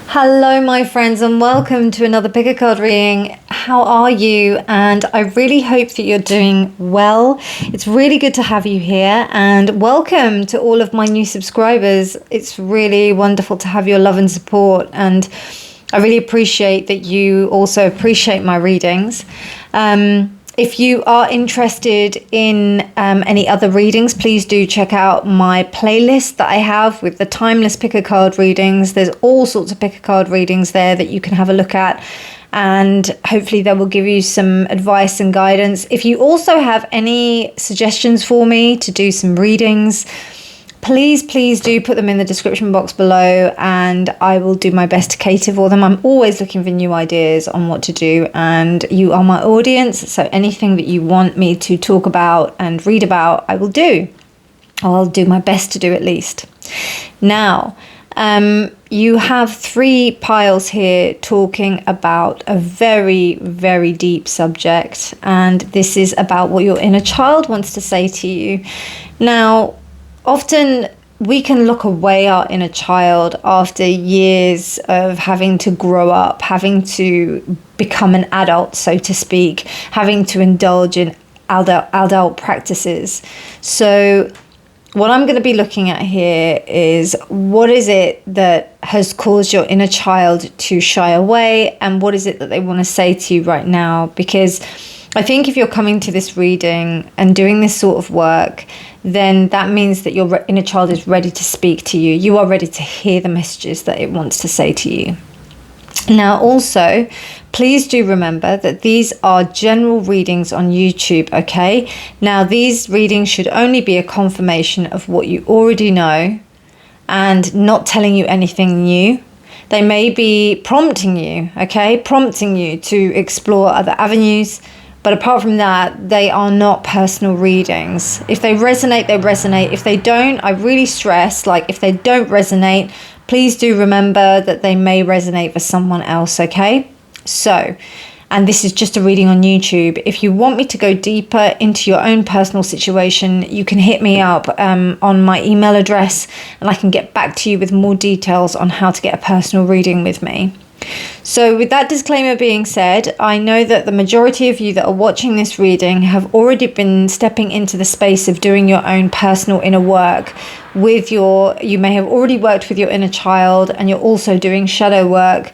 Hello my friends and welcome to another pick a card reading. How are you? And I really hope that you're doing well. It's really good to have you here, and welcome to all of my new subscribers. It's really wonderful to have your love and support, and I really appreciate that you also appreciate my readings. If you are interested in any other readings, please do check out my playlist that I have with the timeless pick-a-card readings. There's all sorts of pick-a-card readings there that you can have a look at, and hopefully that will give you some advice and guidance. If you also have any suggestions for me to do some readings, please do put them in the description box below, and I will do my best to cater for them. I'm always looking for new ideas on what to do, and you are my audience, so anything that you want me to talk about and read about, I will do. I'll do my best to do at least. Now, you have 3 piles here talking about a very, very deep subject, and this is about what your inner child wants to say to you. Now, often we can look away our inner child after years of having to grow up, having to become an adult, so to speak, having to indulge in adult practices. So what I'm going to be looking at here is, what is it that has caused your inner child to shy away, and what is it that they want to say to you right now? Because I think if you're coming to this reading and doing this sort of work, then that means that your inner child is ready to speak to you. You are ready to hear the messages that it wants to say to you. Now, also, please do remember that these are general readings on YouTube, okay? Now, these readings should only be a confirmation of what you already know and not telling you anything new. They may be prompting you, okay? Prompting you to explore other avenues. But apart from that, they are not personal readings. If they resonate, they resonate. If they don't, I really stress, like if they don't resonate, please do remember that they may resonate for someone else, okay? So, and this is just a reading on YouTube. If you want me to go deeper into your own personal situation, you can hit me up on my email address, and I can get back to you with more details on how to get a personal reading with me. So with that disclaimer being said, I know that the majority of you that are watching this reading have already been stepping into the space of doing your own personal inner work with you may have already worked with your inner child, and you're also doing shadow work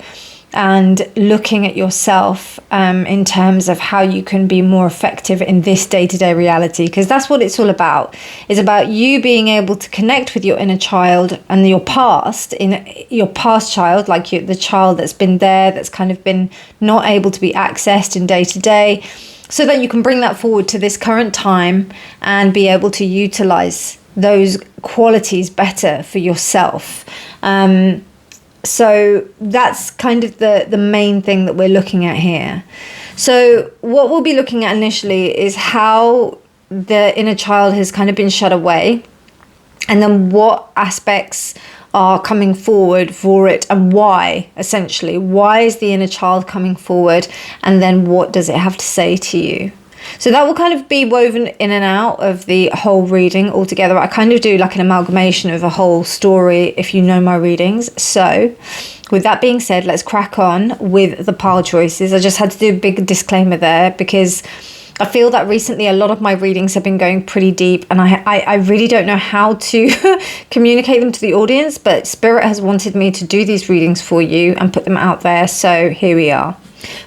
and looking at yourself in terms of how you can be more effective in this day-to-day reality, because that's what it's all about. It's about you being able to connect with your inner child and your past, in your past child, like the child that's been there, that's kind of been not able to be accessed in day-to-day, so that you can bring that forward to this current time and be able to utilize those qualities better for yourself. So that's kind of the main thing that we're looking at here. So what we'll be looking at initially is how the inner child has kind of been shut away, and then what aspects are coming forward for it, and why, essentially. Why is the inner child coming forward, and then what does it have to say to you? So that will kind of be woven in and out of the whole reading altogether. I kind of do like an amalgamation of a whole story if you know my readings. So with that being said, let's crack on with the pile choices. I just had to do a big disclaimer there, because I feel that recently a lot of my readings have been going pretty deep, and I really don't know how to communicate them to the audience, but Spirit has wanted me to do these readings for you and put them out there. So here we are.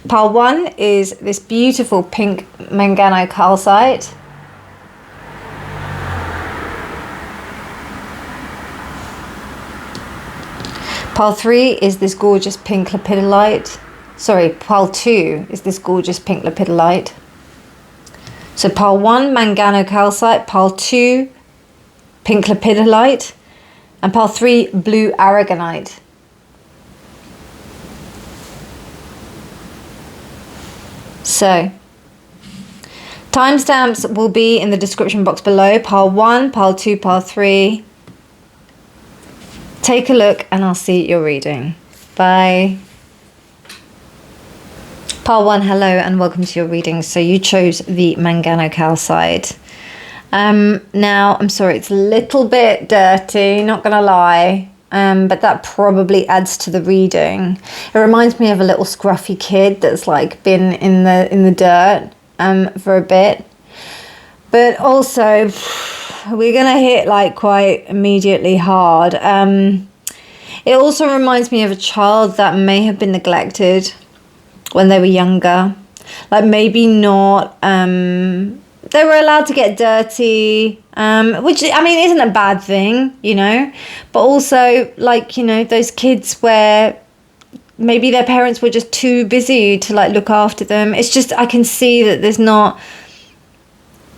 Pile 1 is this beautiful pink MANGANO calcite. Pile 3 is this gorgeous pink lepidolite. Sorry, pile 2 is this gorgeous pink lepidolite. So pile 1, MANGANO calcite, pile 2, pink lepidolite, and pile 3, blue aragonite. So, timestamps will be in the description box below. Pile 1, pile 2, pile 3. Take a look, and I'll see your reading. Bye. Pile 1, hello and welcome to your reading. So you chose the MANGANO calcite. Now, I'm sorry, it's a little bit dirty, not gonna lie. but that probably adds to the reading. It reminds me of a little scruffy kid that's like been in the dirt for a bit. But also, we're gonna hit like quite immediately hard. It also reminds me of a child that may have been neglected when they were younger. Like maybe not, they were allowed to get dirty, which, I mean, isn't a bad thing, you know, but also like, you know, those kids where maybe their parents were just too busy to like look after them. It's just, I can see that there's not,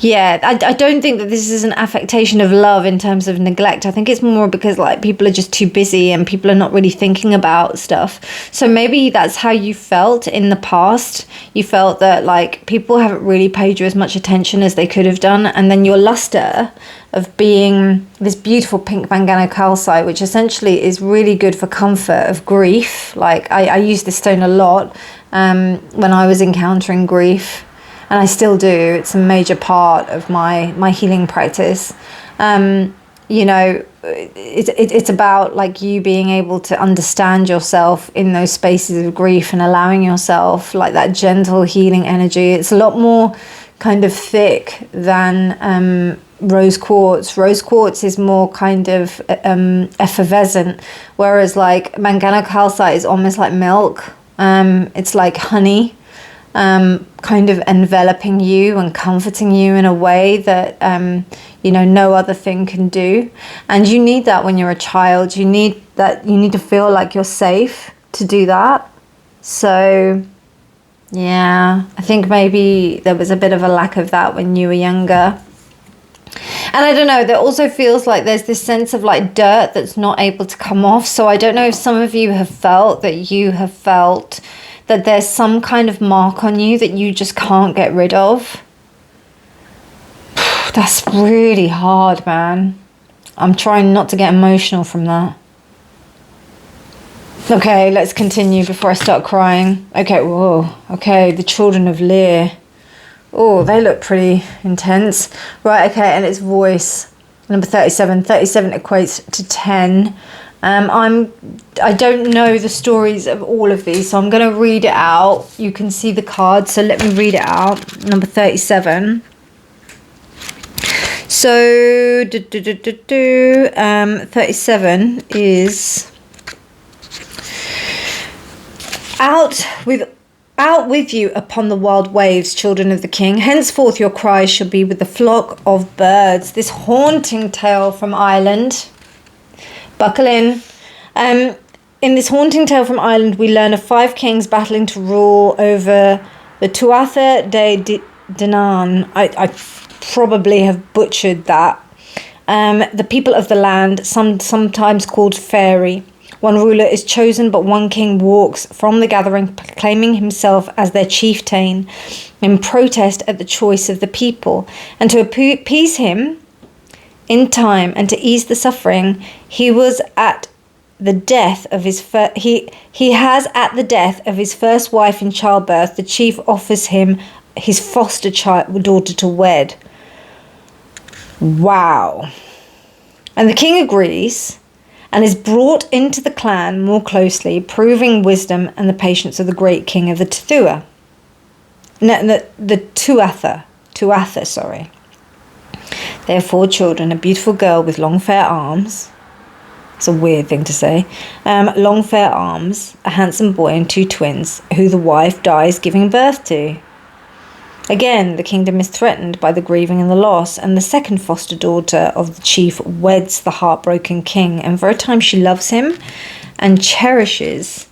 I don't think that this is an affectation of love in terms of neglect. I think it's more because like people are just too busy and people are not really thinking about stuff. So maybe that's how you felt in the past. You felt that like people haven't really paid you as much attention as they could have done. And then your luster of being this beautiful pink mangano calcite, which essentially is really good for comfort of grief. Like I use this stone a lot when I was encountering grief. And I still do. It's a major part of my healing practice. You know, it's about like you being able to understand yourself in those spaces of grief and allowing yourself like that gentle healing energy. It's a lot more kind of thick than rose quartz. Rose quartz is more kind of effervescent, whereas like mangano calcite is almost like milk. It's like honey. Kind of enveloping you and comforting you in a way that you know, no other thing can do. And you need that when you're a child. You need to feel like you're safe to do that. So yeah, I think maybe there was a bit of a lack of that when you were younger. And I don't know, there also feels like there's this sense of like dirt that's not able to come off. So I don't know if some of you have felt that there's some kind of mark on you that you just can't get rid of. That's really hard, man. I'm trying not to get emotional from that. Okay, let's continue before I start crying. Okay, whoa. Okay, the children of Lear. Oh, they look pretty intense. Right, okay, and it's voice. Number 37. 37 equates to 10. I don't know the stories of all of these, so I'm going to read it out. You can see the card, so let me read it out. Number 37. So, 37 is out with you upon the wild waves, children of the king. Henceforth your cries shall be with the flock of birds. This haunting tale from Ireland. Buckle in. In this haunting tale from Ireland, we learn of 5 kings battling to rule over the Tuatha de Danann. I probably have butchered that. The people of the land, sometimes called fairy. One ruler is chosen, but one king walks from the gathering, proclaiming himself as their chieftain in protest at the choice of the people. And to appease him in time and to ease the suffering, he was at the death of his he has at the death of his first wife in childbirth, the chief offers him his foster daughter to wed. Wow. And the king agrees and is brought into the clan more closely, proving wisdom and the patience of the great king of the Tuatha. No, the Tuatha, sorry. They have 4 children, a beautiful girl with long fair arms. It's a weird thing to say. Long fair arms, a handsome boy and 2 twins, who the wife dies giving birth to. Again, the kingdom is threatened by the grieving and the loss, and the second foster daughter of the chief weds the heartbroken king, and for a time she loves him and cherishes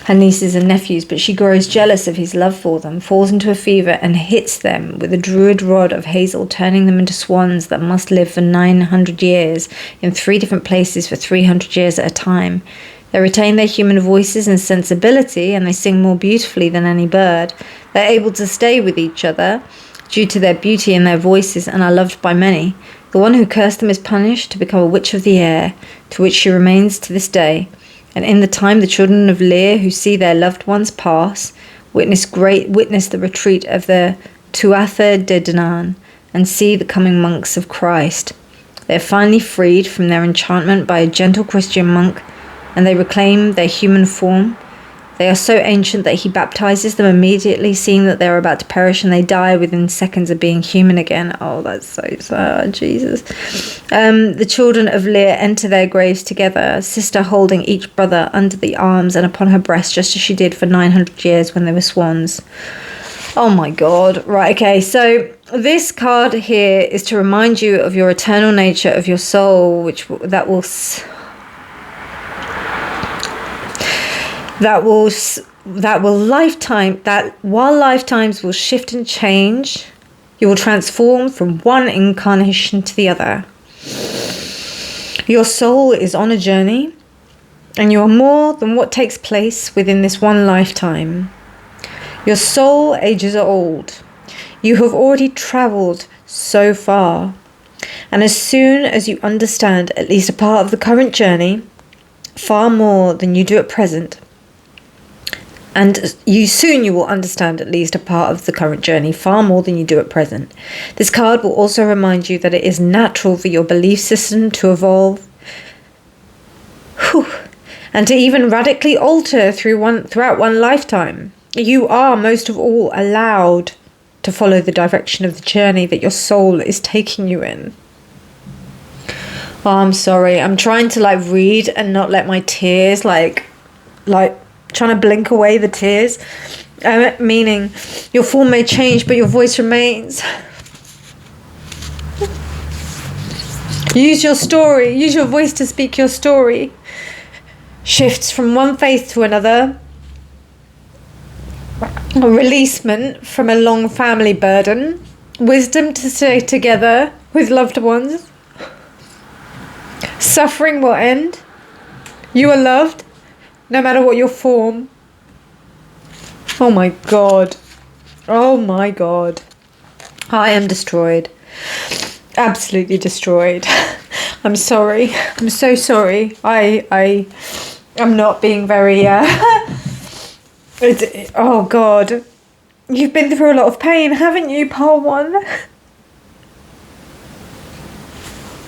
her nieces and nephews, but she grows jealous of his love for them, falls into a fever and hits them with a druid rod of hazel, turning them into swans that must live for 900 years in 3 different places for 300 years at a time. They retain their human voices and sensibility, and they sing more beautifully than any bird. They're able to stay with each other due to their beauty and their voices, and are loved by many. The one who cursed them is punished to become a witch of the air, to which she remains to this day. And in the time the children of Lear, who see their loved ones pass, witness the retreat of the Tuatha de Danann, and see the coming monks of Christ. They are finally freed from their enchantment by a gentle Christian monk, and they reclaim their human form. They are so ancient that he baptizes them immediately, seeing that they are about to perish, and they die within seconds of being human again. Oh, that's so sad, Jesus. The children of Lear enter their graves together, sister holding each brother under the arms and upon her breast, just as she did for 900 years when they were swans. Oh my God. Right, okay, so this card here is to remind you of your eternal nature of your soul, that while lifetimes will shift and change, you will transform from one incarnation to the other. Your soul is on a journey, and you are more than what takes place within this one lifetime. Your soul ages are old. You have already traveled so far, and as soon as you understand at least a part of the current journey, far more than you do at present, and you will understand at least a part of the current journey, far more than you do at present. This card will also remind you that it is natural for your belief system to evolve, and to even radically alter throughout one lifetime. You are most of all allowed to follow the direction of the journey that your soul is taking you in. Oh, I'm sorry. I'm trying to read and not let my tears trying to blink away the tears, meaning your form may change but your voice remains. Use your story, use your voice to speak your story. Shifts from one faith to another, a releasement from a long family burden, wisdom to stay together with loved ones. Suffering will end. You are loved, no matter what your form. Oh my God. Oh my God. I am destroyed. Absolutely destroyed. I'm sorry. I'm so sorry. I'm not being very... oh God. You've been through a lot of pain, haven't you, Pile 1? I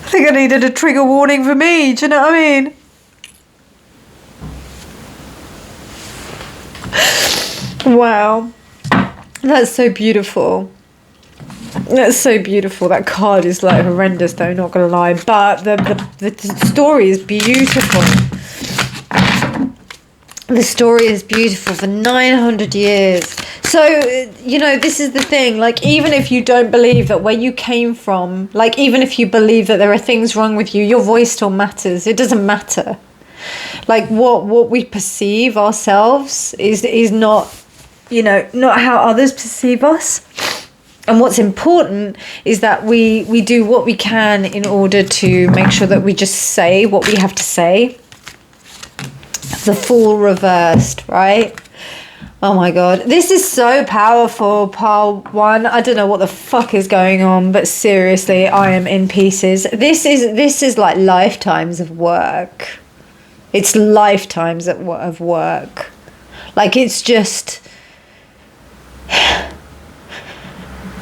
think I needed a trigger warning for me. Do you know what I mean? Wow, that's so beautiful. That's so beautiful. That card is horrendous though, not gonna lie, but the story is beautiful. The story is beautiful for 900 years. So, this is the thing, even if you don't believe that where you came from, even if you believe that there are things wrong with you, your voice still matters. It doesn't matter. What we perceive ourselves is not, not how others perceive us. And what's important is that we do what we can in order to make sure that we just say what we have to say. The Fool reversed, right? Oh my God, this is so powerful, Pile 1. I don't know what the fuck is going on, but seriously, I am in pieces. This is like lifetimes of work. It's lifetimes of work. It's just...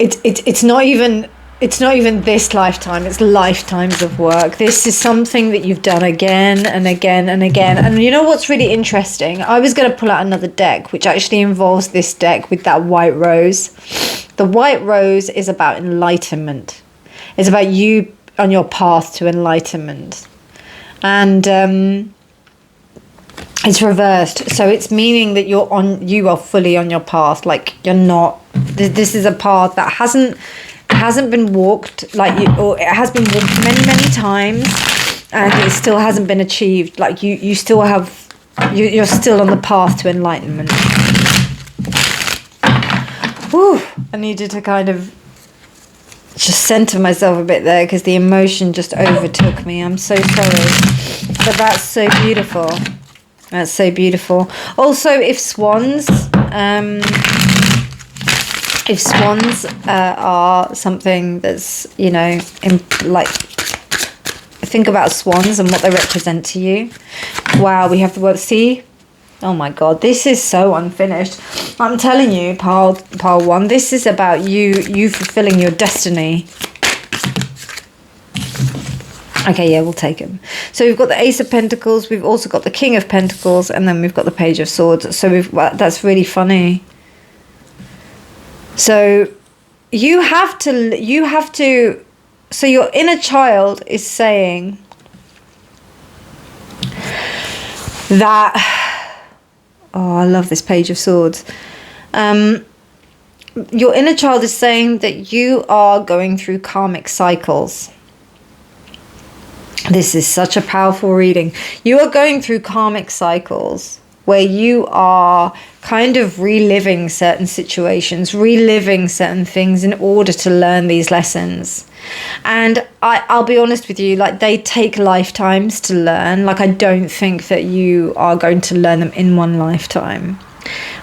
It's not even this lifetime. It's lifetimes of work. This is something that you've done again and again and again. And you know what's really interesting? I was going to pull out another deck, which actually involves this deck with that white rose. The white rose is about enlightenment. It's about you on your path to enlightenment. And it's reversed, so it's meaning that you are fully on your path. You're not. This is a path that hasn't been walked, or it has been walked many times, and it still hasn't been achieved. You still have, you're still on the path to enlightenment. Whew, I needed to kind of just center myself a bit there because the emotion just overtook me. I'm so sorry, but that's so beautiful. That's so beautiful. Also, if swans are something that's, think about swans and what they represent to you. Wow, we have the word sea. Oh my God, this is so unfinished. I'm telling you, Pile 1, this is about you fulfilling your destiny. Okay, yeah, we'll take him. So we've got the Ace of Pentacles, we've also got the King of Pentacles, and then we've got the Page of Swords. So that's really funny. So you have to, so your inner child is saying that, oh, I love this Page of Swords. Your inner child is saying that you are going through karmic cycles. This is such a powerful reading. You are going through karmic cycles where you are kind of reliving certain situations, reliving certain things in order to learn these lessons. And I'll be honest with you, like, they take lifetimes to learn. Like, I don't think that you are going to learn them in one lifetime.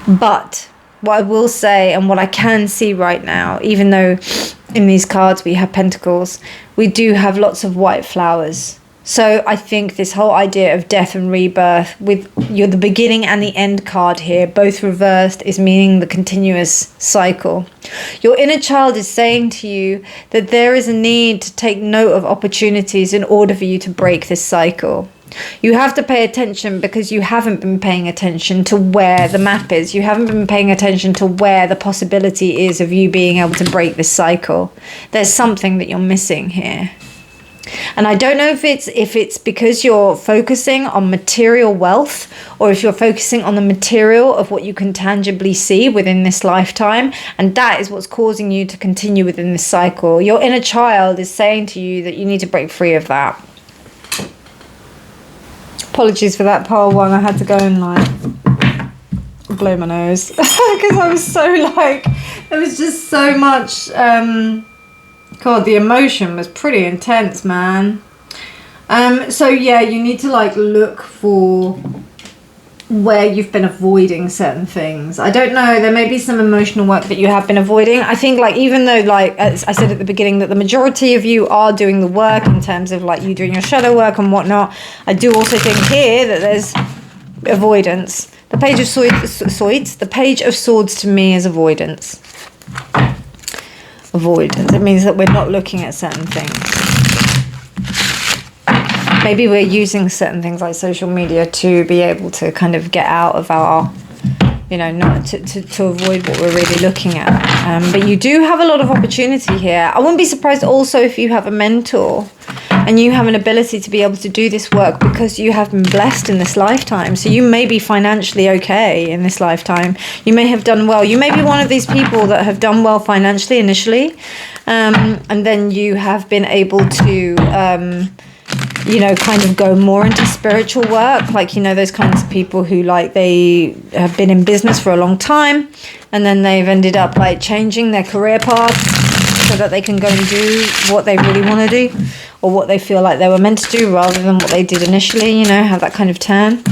But what I will say, and what I can see right now, even though in these cards we have pentacles, we do have lots of white flowers. So I think this whole idea of death and rebirth, with the beginning and the end card here, both reversed, is meaning the continuous cycle. Your inner child is saying to you that there is a need to take note of opportunities in order for you to break this cycle. You have to pay attention because you haven't been paying attention to where the map is. You haven't been paying attention to where the possibility is of you being able to break this cycle. There's something that you're missing here. And I don't know if it's because you're focusing on material wealth, or if you're focusing on the material of what you can tangibly see within this lifetime, and that is what's causing you to continue within this cycle. Your inner child is saying to you that you need to break free of that. Apologies for that pile one. I had to go and like blow my nose because I was so like, there was just so much. God, the emotion was pretty intense, man. So yeah, you need to like look for where you've been avoiding certain things. I don't know, there may be some emotional work that you have been avoiding. I think, like, even though, like, as I said at the beginning, that the majority of you are doing the work in terms of like you doing your shadow work and whatnot, I do also think here that there's avoidance. The Page of Swords, the Page of Swords to me is avoidance. Avoidance. It means that we're not looking at certain things. Maybe we're using certain things like social media to be able to kind of get out of our, you know, not to avoid what we're really looking at. But you do have a lot of opportunity here. I wouldn't be surprised also if you have a mentor and you have an ability to be able to do this work because you have been blessed in this lifetime. So you may be financially okay in this lifetime. You may have done well. You may be one of these people that have done well financially initially. And then you have been able to, you know, kind of go more into spiritual work. Like, you know, those kinds of people who, like, they have been in business for a long time and then they've ended up like changing their career path so that they can go and do what they really want to do, or what they feel like they were meant to do rather than what they did initially, you know, have that kind of turn.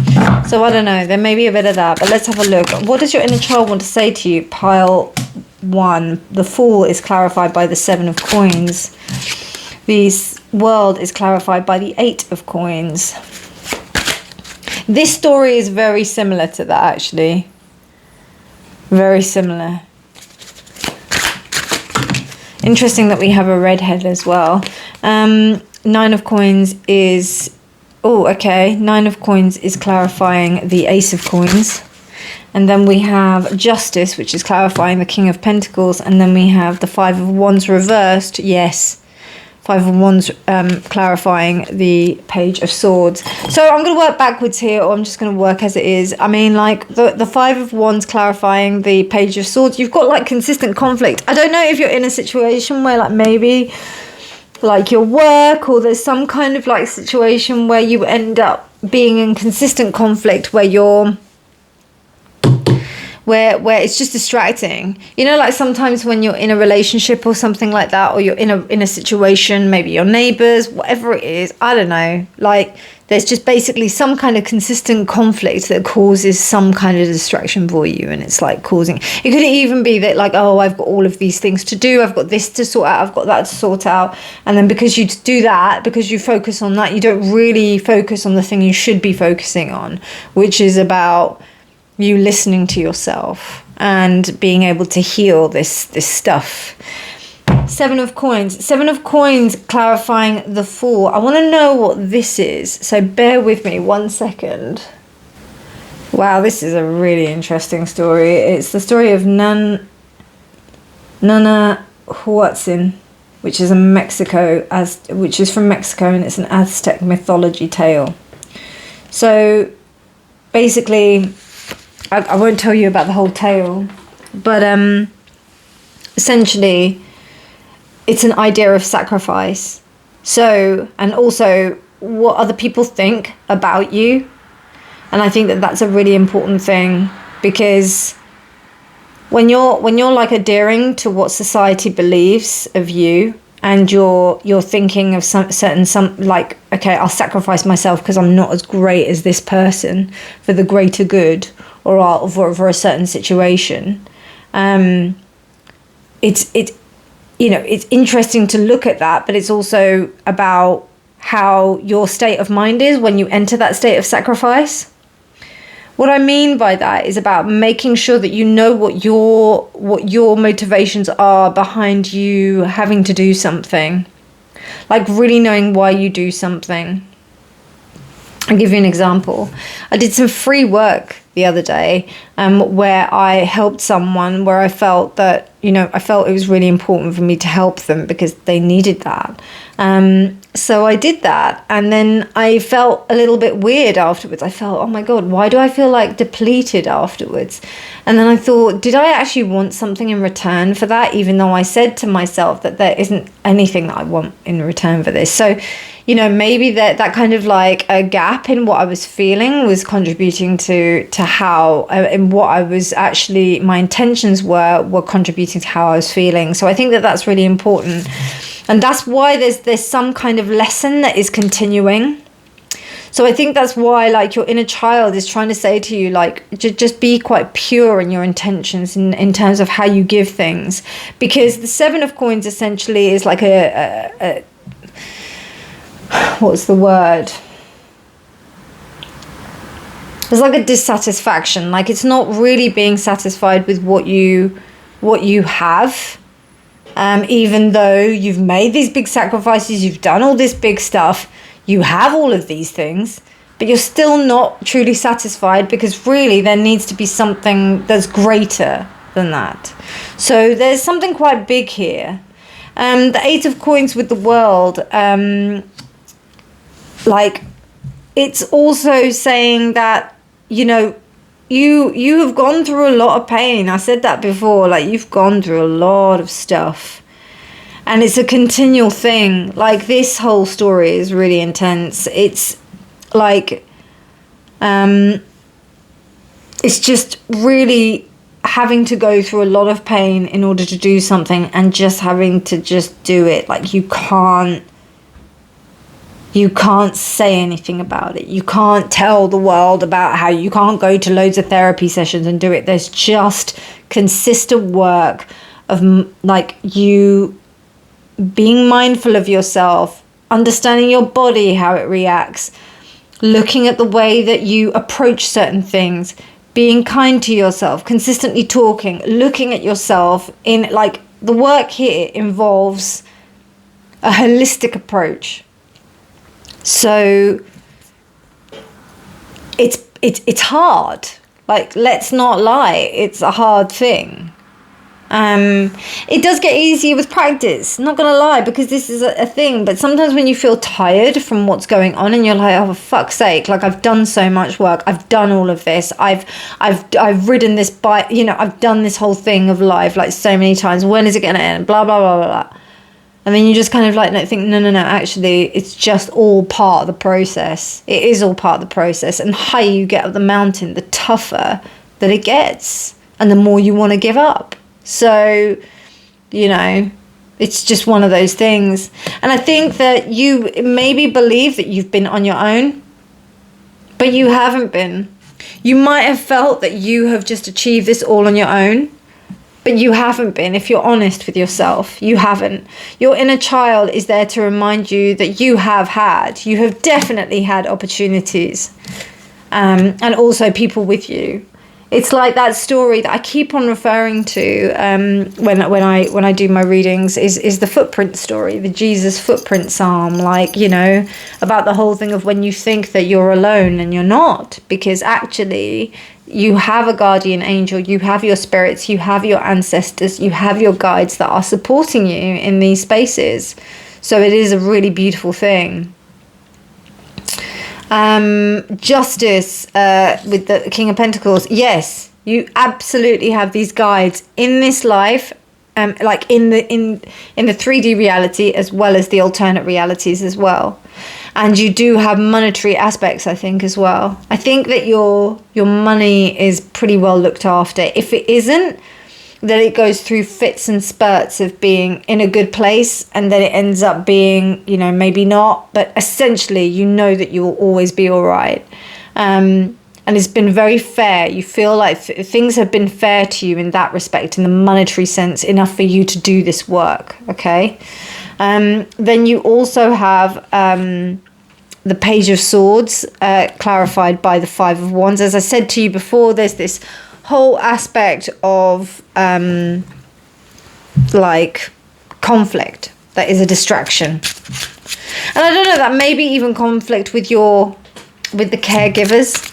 So I don't know, there may be a bit of that, but let's have a look. What does your inner child want to say to you? Pile 1. The Fool is clarified by the 7 of Coins. The World is clarified by the 8 of Coins. This story is very similar to that, actually. Very similar. Interesting that we have a redhead as well. 9 of Coins is... Oh, okay. 9 of Coins is clarifying the Ace of Coins. And then we have Justice, which is clarifying the King of Pentacles. And then we have the 5 of Wands reversed. Yes. 5 of Wands clarifying the Page of Swords. So I'm going to work backwards here, or I'm just going to work as it is. I mean, like, the 5 of Wands clarifying the Page of Swords, you've got like consistent conflict. I don't know if you're in a situation where, like, maybe like your work, or there's some kind of like situation where you end up being in consistent conflict where you're where it's just distracting. You know, like sometimes when you're in a relationship or something like that, or you're in a situation, maybe your neighbors, whatever it is, I don't know, like there's just basically some kind of consistent conflict that causes some kind of distraction for you, and it's like causing, it could even be that like, oh, I've got all of these things to do, I've got this to sort out, I've got that to sort out, and then because you do that, because you focus on that, you don't really focus on the thing you should be focusing on, which is about you listening to yourself and being able to heal this stuff. Seven of Coins. Seven of Coins clarifying the Fool. I want to know what this is, so bear with me 1 second. Wow, this is a really interesting story. It's the story of Nana Huatzin, which is from Mexico, and it's an Aztec mythology tale. So basically, I won't tell you about the whole tale, but essentially it's an idea of sacrifice. So, and also what other people think about you. And I think that that's a really important thing, because when you're like adhering to what society believes of you, and you're thinking of some like, okay, I'll sacrifice myself because I'm not as great as this person for the greater good, or for a certain situation. It's interesting to look at that, but it's also about how your state of mind is when you enter that state of sacrifice. What I mean by that is about making sure that you know what your motivations are behind you having to do something. Like really knowing why you do something. I'll give you an example. I did some free work the other day where I helped someone, where I felt that, I felt it was really important for me to help them because they needed that. So I did that, and then I felt a little bit weird afterwards. I felt, oh my God, why do I feel like depleted afterwards? And then I thought, did I actually want something in return for that, even though I said to myself that there isn't anything that I want in return for this? So, maybe that kind of like a gap in what I was feeling was contributing to how, and what I was actually, my intentions were contributing to how I was feeling. So I think that that's really important. And that's why there's some kind of lesson that is continuing. So I think that's why, like, your inner child is trying to say to you, like, just be quite pure in your intentions in terms of how you give things. Because the Seven of Coins essentially is like a what's the word? There's like a dissatisfaction. Like, it's not really being satisfied with what you have. Even though you've made these big sacrifices, you've done all this big stuff, you have all of these things, but you're still not truly satisfied, because really there needs to be something that's greater than that. So there's something quite big here. The Eight of Coins with the World, like, it's also saying that, you have gone through a lot of pain. I said that before, like, you've gone through a lot of stuff. And it's a continual thing. Like, this whole story is really intense. It's like, it's just really having to go through a lot of pain in order to do something, and just having to just do it. Like, you can't say anything about it. You can't tell the world about how you can't go to loads of therapy sessions and do it. There's just consistent work of, like, you being mindful of yourself, understanding your body, how it reacts, looking at the way that you approach certain things, being kind to yourself, consistently talking, looking at yourself in, like, the work here involves a holistic approach. So it's hard. Like, let's not lie, it's a hard thing. It does get easier with practice, not gonna lie, because this is a thing. But sometimes when you feel tired from what's going on, and you're like, oh, for fuck's sake, like, I've done so much work, I've done all of this, I've ridden this bike, I've done this whole thing of life like so many times, when is it gonna end, blah blah blah blah blah. And then you just kind of like think, no, actually, it's just all part of the process. It is all part of the process. And the higher you get up the mountain, the tougher that it gets, and the more you want to give up. So, it's just one of those things. And I think that you maybe believe that you've been on your own, but you haven't been. You might have felt that you have just achieved this all on your own, but you haven't been. If you're honest with yourself, you haven't. Your inner child is there to remind you that you have definitely had opportunities, and also people with you. It's like that story that I keep on referring to when I do my readings is the footprint story, the Jesus footprint psalm, like, you know, about the whole thing of when you think that you're alone and you're not, because actually you have a guardian angel, you have your spirits, you have your ancestors, you have your guides that are supporting you in these spaces. So it is a really beautiful thing. Justice with the King of Pentacles. Yes, you absolutely have these guides in this life, like in the 3D reality as well as the alternate realities as well. And you do have monetary aspects, I think, as well. I think that your money is pretty well looked after. If it isn't, then it goes through fits and spurts of being in a good place, and then it ends up being, you know, maybe not, but essentially you know that you will always be all right. And it's been very fair. You feel like things have been fair to you in that respect, in the monetary sense, enough for you to do this work, okay? Then you also have the Page of Swords, clarified by the Five of Wands. As I said to you before, there's this whole aspect of like conflict that is a distraction, and I don't know, that maybe even conflict with the caregivers,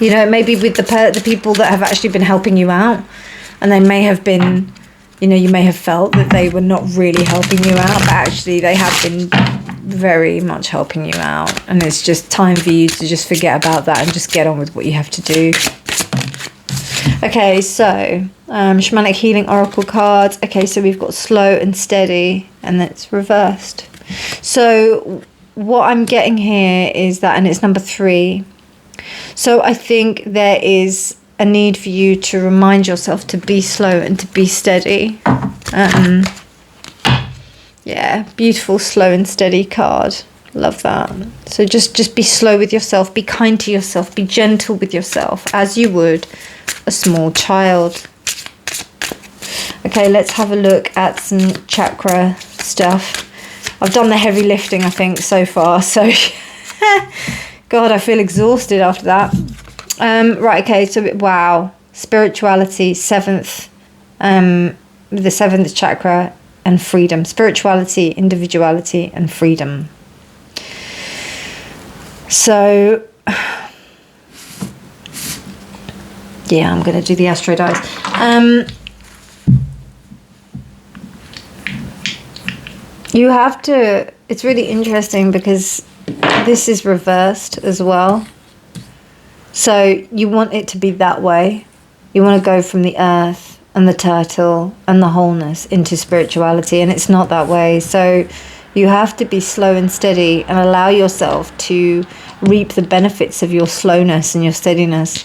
you know, maybe with the people that have actually been helping you out, and they may have been, you know, you may have felt that they were not really helping you out, but actually they have been very much helping you out, and it's just time for you to just forget about that and just get on with what you have to do. Okay, so Shamanic Healing Oracle cards. Okay, so we've got slow and steady, and that's reversed. So what I'm getting here is that, and it's number 3. So I think there is a need for you to remind yourself to be slow and to be steady. Yeah, beautiful slow and steady card. Love that. So just be slow with yourself, be kind to yourself, be gentle with yourself as you would a small child. Okay, let's have a look at some chakra stuff. I've done the heavy lifting, I think, so far, so God, I feel exhausted after that. Right, okay, so wow, spirituality, 7th, the 7th chakra, and freedom. Spirituality, individuality, and freedom. So yeah, I'm going to do the Astro dice. You have to, it's really interesting because this is reversed as well. So you want it to be that way. You want to go from the earth and the turtle and the wholeness into spirituality, and it's not that way. So you have to be slow and steady and allow yourself to reap the benefits of your slowness and your steadiness.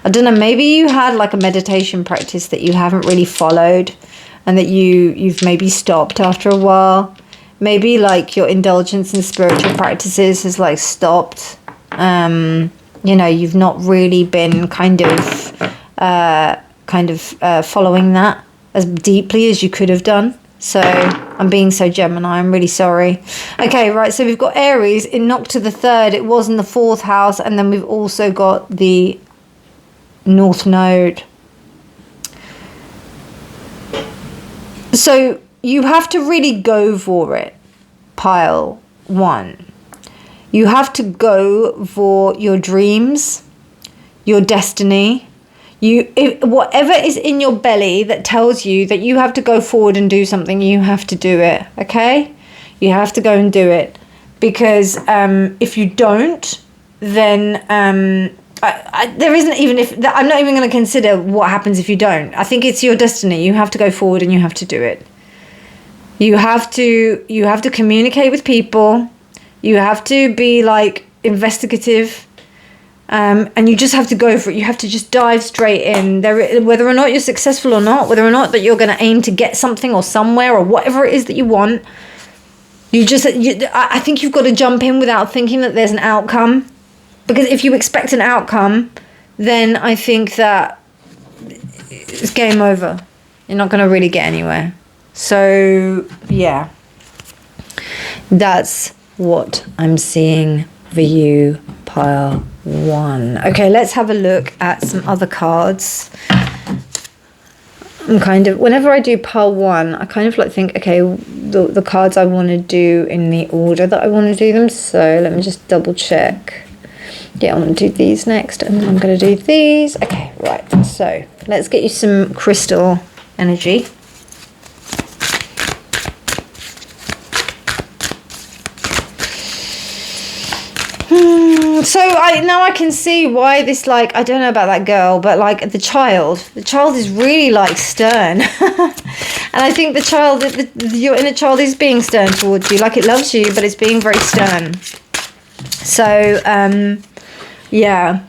I don't know, maybe you had like a meditation practice that you haven't really followed, and that you've maybe stopped after a while. Maybe like your indulgence in spiritual practices has like stopped. You know, you've not really been kind of following that as deeply as you could have done. So I'm being so Gemini, I'm really sorry. Okay, right, so we've got Aries in knocked to the 3rd. It was in the 4th house, and then we've also got the North Node. So you have to really go for it, pile 1. You have to go for your dreams, your destiny. Whatever is in your belly that tells you that you have to go forward and do something, you have to do it, okay? You have to go and do it. Because if you don't, then there isn't even, I'm not even going to consider what happens if you don't. I think it's your destiny. You have to go forward and you have to do it. You have to communicate with people. You have to be like investigative. And you just have to go for it. You have to just dive straight in. Whether or not you're successful or not, whether or not that you're going to aim to get something or somewhere or whatever it is that you want, I think you've got to jump in without thinking that there's an outcome. Because if you expect an outcome, then I think that it's game over. You're not going to really get anywhere. So, yeah. That's what I'm seeing for you, pile 1. Okay, let's have a look at some other cards. I'm kind of, whenever I do pile 1, I kind of like think, okay, the cards I want to do in the order that I want to do them. So let me just double check. Yeah, I want to do these next, and then I'm going to do these. Okay, right. So let's get you some crystal energy. So now I can see why this, like, I don't know about that girl, but like the child is really like stern. And I think the child, your inner child is being stern towards you. Like, it loves you, but it's being very stern. So, yeah.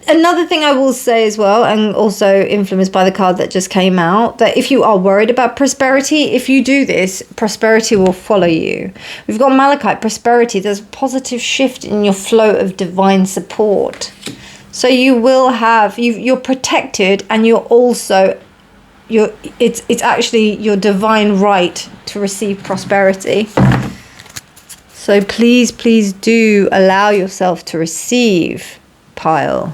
Another thing I will say as well, and also influenced by the card that just came out, that if you are worried about prosperity, if you do this, prosperity will follow you. We've got Malachite, prosperity. There's a positive shift in your flow of divine support. So you will have, you're protected, and you're also, it's actually your divine right to receive prosperity. So please, please do allow yourself to receive pile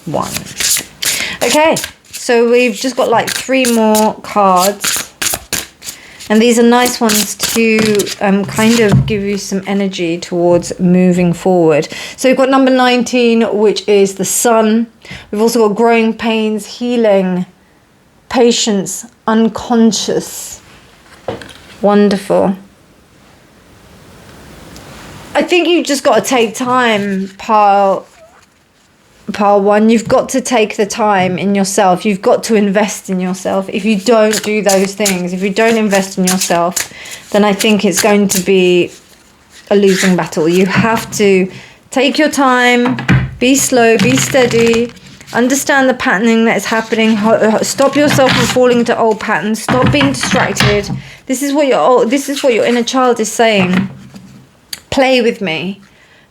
1. Okay, so we've just got like 3 more cards, and these are nice ones to kind of give you some energy towards moving forward. So we've got number 19, which is the Sun. We've also got growing pains, healing, patience, unconscious. Wonderful. I think you've just got to take time, pile 1. You've got to take the time in yourself. You've got to invest in yourself. If you don't do those things, if you don't invest in yourself, then I think it's going to be a losing battle. You have to take your time, be slow, be steady, understand the patterning that is happening, stop yourself from falling into old patterns, stop being distracted. This is what your inner child is saying. Play with me.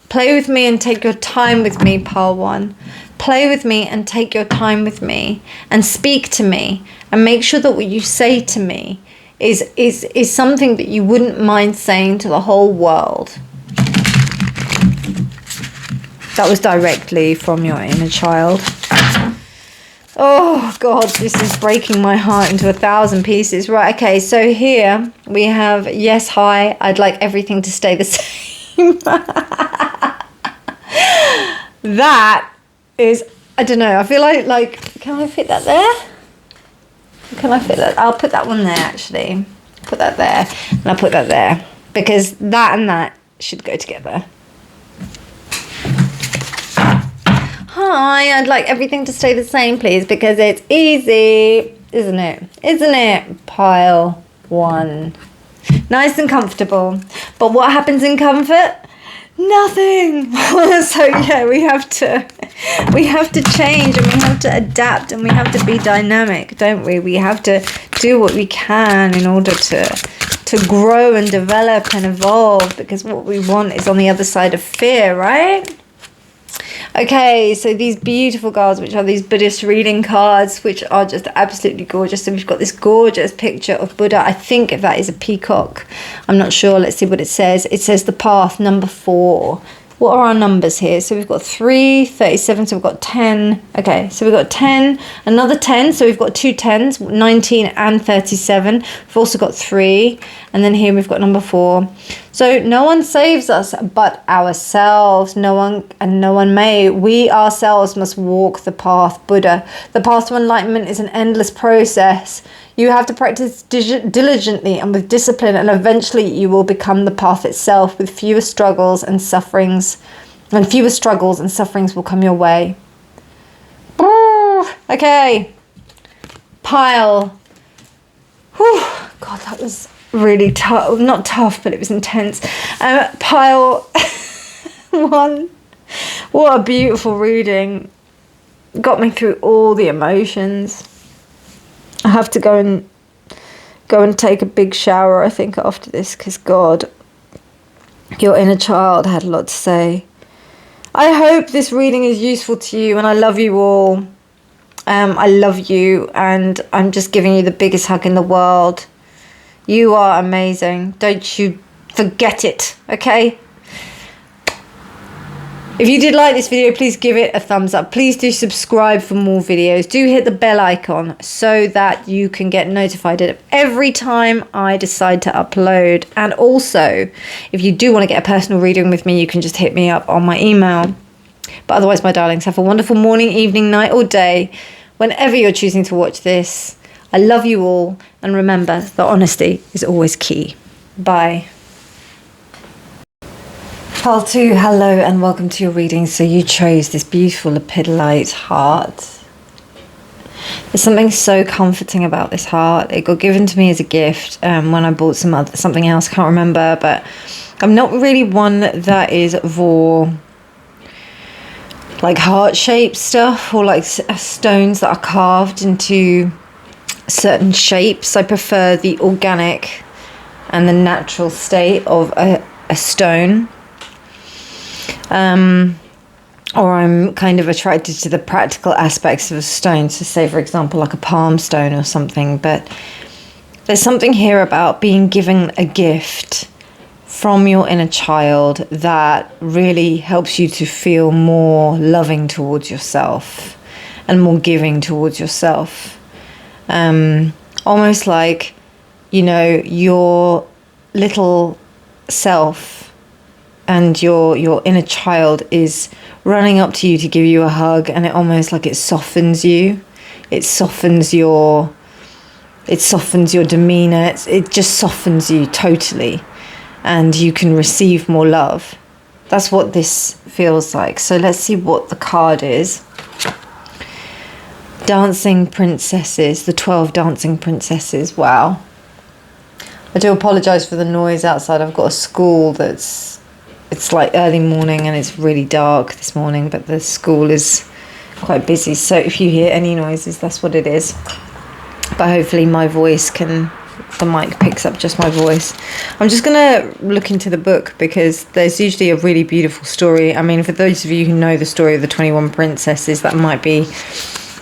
Play with me and take your time with me, pile 1. Play with me and take your time with me, and speak to me, and make sure that what you say to me is something that you wouldn't mind saying to the whole world. That was directly from your inner child. Oh God, this is breaking my heart into 1,000 pieces. Right, okay, so here we have, yes, hi, I'd like everything to stay the same. That is, I don't know, I feel like, can I fit that there? Can I fit that? I'll put that one there, actually. Put that there, and I'll put that there, because that and that should go together. Hi, I'd like everything to stay the same, please, because it's easy, isn't it? Isn't it? Pile 1. Nice and comfortable. But what happens in comfort? Nothing. So yeah, we have to change, and we have to adapt, and we have to be dynamic, don't we? We have to do what we can in order to grow and develop and evolve, because what we want is on the other side of fear, right? Okay, so these beautiful cards, which are these Buddhist reading cards, which are just absolutely gorgeous. So we've got this gorgeous picture of Buddha. I think that is a peacock. I'm not sure. Let's see what it says. It says the path, number 4. What are our numbers here? So we've got 3, 37, so we've got 10. Okay, so we've got 10, another 10, so we've got 2 10s, 19 and 37. We've also got 3, and then here we've got number 4. So no one saves us but ourselves. No one may. We ourselves must walk the path, Buddha. The path to enlightenment is an endless process. You have to practice diligently and with discipline, and eventually you will become the path itself, with fewer struggles and sufferings will come your way. Okay. Pile. Whew. God, that was really tough. Not tough, but it was intense. Pile 1. What a beautiful reading. Got me through all the emotions. I have to go and take a big shower, I think, after this, because God, your inner child had a lot to say. I hope this reading is useful to you, and I love you all. I love you, and I'm just giving you the biggest hug in the world. You are amazing. Don't you forget it, okay? If you did like this video, please give it a thumbs up. Please do subscribe for more videos. Do hit the bell icon so that you can get notified every time I decide to upload. And also, if you do want to get a personal reading with me, you can just hit me up on my email. But otherwise, my darlings, have a wonderful morning, evening, night, or day, whenever you're choosing to watch this. I love you all. And remember that honesty is always key. Bye. Pile 2, hello and welcome to your reading. So you chose this beautiful lepidolite heart. There's something so comforting about this heart. It got given to me as a gift when I bought something else, can't remember, but I'm not really one that is for like heart-shaped stuff or like stones that are carved into certain shapes. I prefer the organic and the natural state of a stone. Or I'm kind of attracted to the practical aspects of a stone. So say, for example, like a palm stone or something. But there's something here about being given a gift from your inner child that really helps you to feel more loving towards yourself and more giving towards yourself. Almost like, you know, your little self and your inner child is running up to you to give you a hug, and it almost like it softens you. It softens your demeanor. It just softens you totally, and you can receive more love. That's what this feels like. So let's see what the card is. Dancing princesses, the 12 dancing princesses. Wow. I do apologize for the noise outside. I've got a school it's like early morning and it's really dark this morning, but the school is quite busy. So if you hear any noises, that's what it is. But hopefully my voice the mic picks up just my voice. I'm just going to look into the book because there's usually a really beautiful story. I mean, for those of you who know the story of the 21 princesses, that might be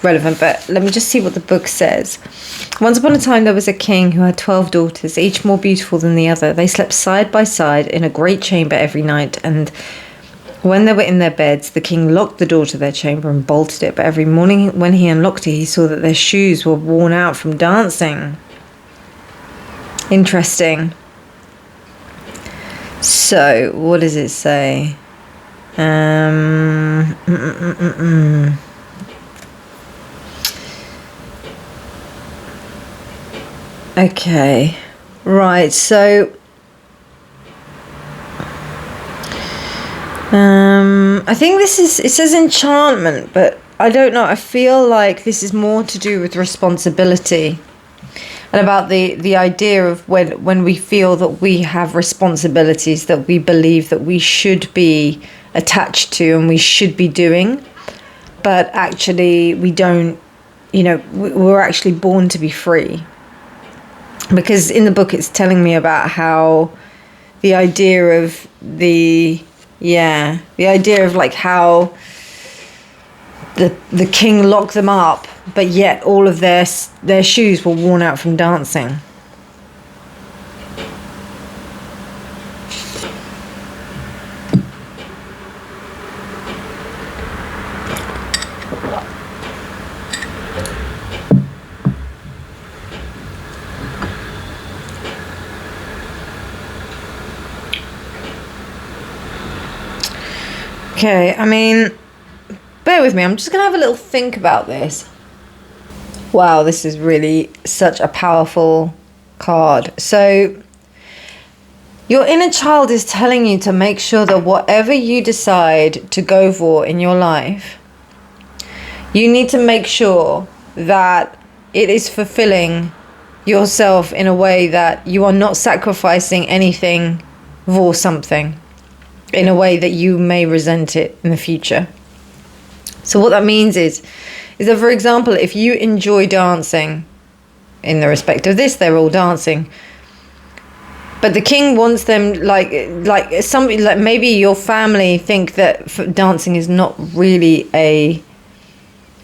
relevant, but let me just see what the book says. Once upon a time there was a king who had 12 daughters, each more beautiful than the other. They slept side by side in a great chamber every night, and when they were in their beds, the king locked the door to their chamber and bolted it. But every morning when he unlocked it, he saw that their shoes were worn out from dancing. Interesting. So what does it say? Okay, right, so I think it says enchantment, but I don't know. I feel like this is more to do with responsibility and about the idea of when we feel that we have responsibilities that we believe that we should be attached to and we should be doing, but actually we don't, you know, we're actually born to be free. Because in the book it's telling me about how the idea of like how the king locked them up, but yet all of their shoes were worn out from dancing. Okay, I mean, bear with me. I'm just going to have a little think about this. Wow, this is really such a powerful card. So, your inner child is telling you to make sure that whatever you decide to go for in your life, you need to make sure that it is fulfilling yourself in a way that you are not sacrificing anything for something, in a way that you may resent it in the future. So what that means is that, for example, if you enjoy dancing, in the respect of this, they're all dancing, but the king wants them like something like maybe your family think that dancing is not really a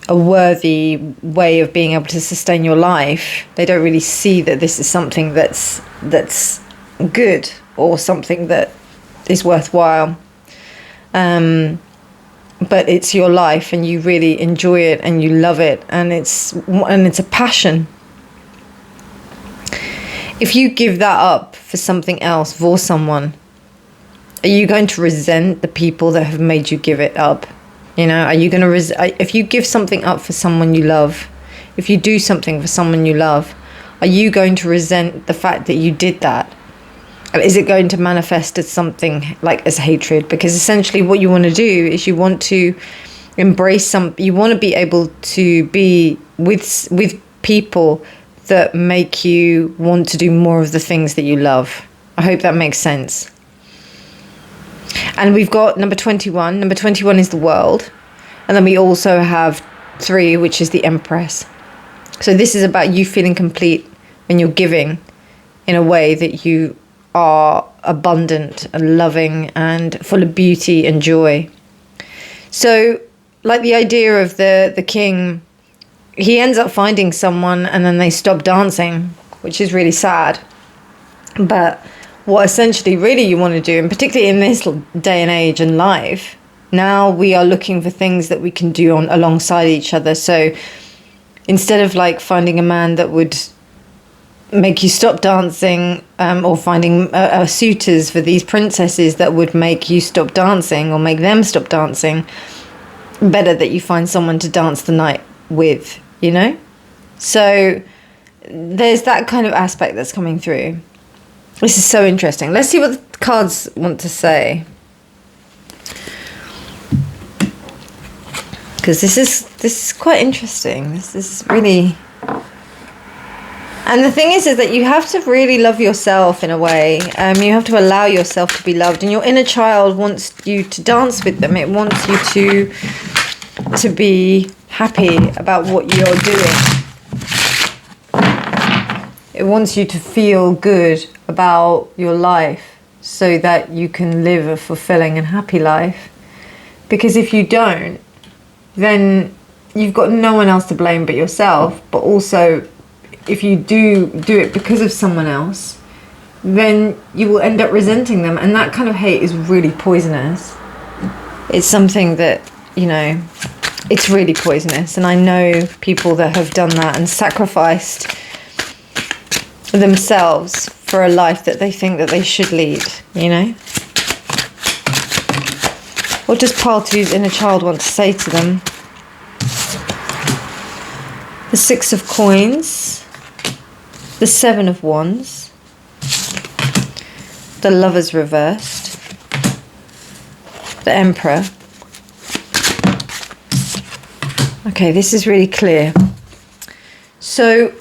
worthy way of being able to sustain your life. They don't really see that this is something that's good or something that is worthwhile. but it's your life and you really enjoy it and you love it, and it's a passion. If you give that up for something else, for someone, are you going to resent the people that have made you give it up? You know, are you going to if you give something up for someone you love, if you do something for someone you love, are you going to resent the fact that you did that? Is it going to manifest as something like as hatred? Because essentially what you want to do is you want to embrace you want to be able to be with people that make you want to do more of the things that you love. I hope that makes sense. And we've got number 21. Number 21 is the world. And then we also have 3, which is the Empress. So this is about you feeling complete when you're giving in a way that you are abundant and loving and full of beauty and joy. So like the idea of the king, he ends up finding someone and then they stop dancing, which is really sad. But what essentially really you want to do, and particularly in this day and age and life, now we are looking for things that we can do alongside each other. So instead of like finding a man that would make you stop dancing, or finding suitors for these princesses that would make you stop dancing or make them stop dancing, better that you find someone to dance the night with, you know? So there's that kind of aspect that's coming through. This is so interesting. Let's see what the cards want to say. Because this is quite interesting. This is really... And the thing is that you have to really love yourself in a way. You have to allow yourself to be loved. And your inner child wants you to dance with them. It wants you to be happy about what you're doing. It wants you to feel good about your life so that you can live a fulfilling and happy life. Because if you don't, then you've got no one else to blame but yourself. But also, if you do it because of someone else, then you will end up resenting them. And that kind of hate is really poisonous. It's something that, you know, it's really poisonous. And I know people that have done that and sacrificed themselves for a life that they think that they should lead, you know? What does pile two's inner child want to say to them? The 6 of coins, the 7 of wands, the Lovers reversed, the Emperor. Okay, this is really clear. So,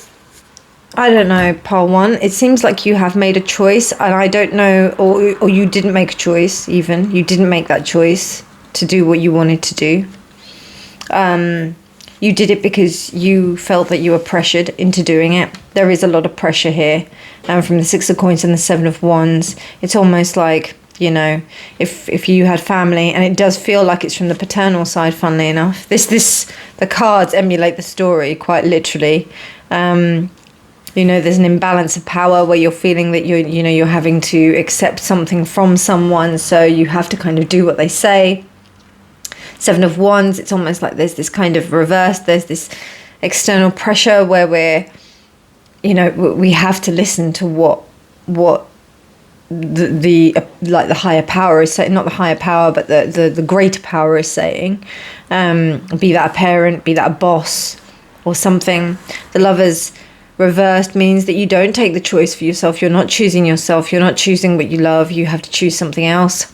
I don't know, pile 1, it seems like you have made a choice, and I don't know, or you didn't make a choice even. You didn't make that choice to do what you wanted to do. You did it because you felt that you were pressured into doing it. There is a lot of pressure here. From the 6 of coins and the 7 of wands, it's almost like, you know, if you had family, and it does feel like it's from the paternal side, funnily enough. The cards emulate the story quite literally. You know, there's an imbalance of power where you're feeling that you're having to accept something from someone, so you have to kind of do what they say. 7 of wands, it's almost like there's this kind of reverse, there's this external pressure where we have to listen to what the higher power is saying, not the higher power, but the greater power is saying. Be that a parent, be that a boss or something. The Lovers reversed means that you don't take the choice for yourself. You're not choosing yourself. You're not choosing what you love. You have to choose something else.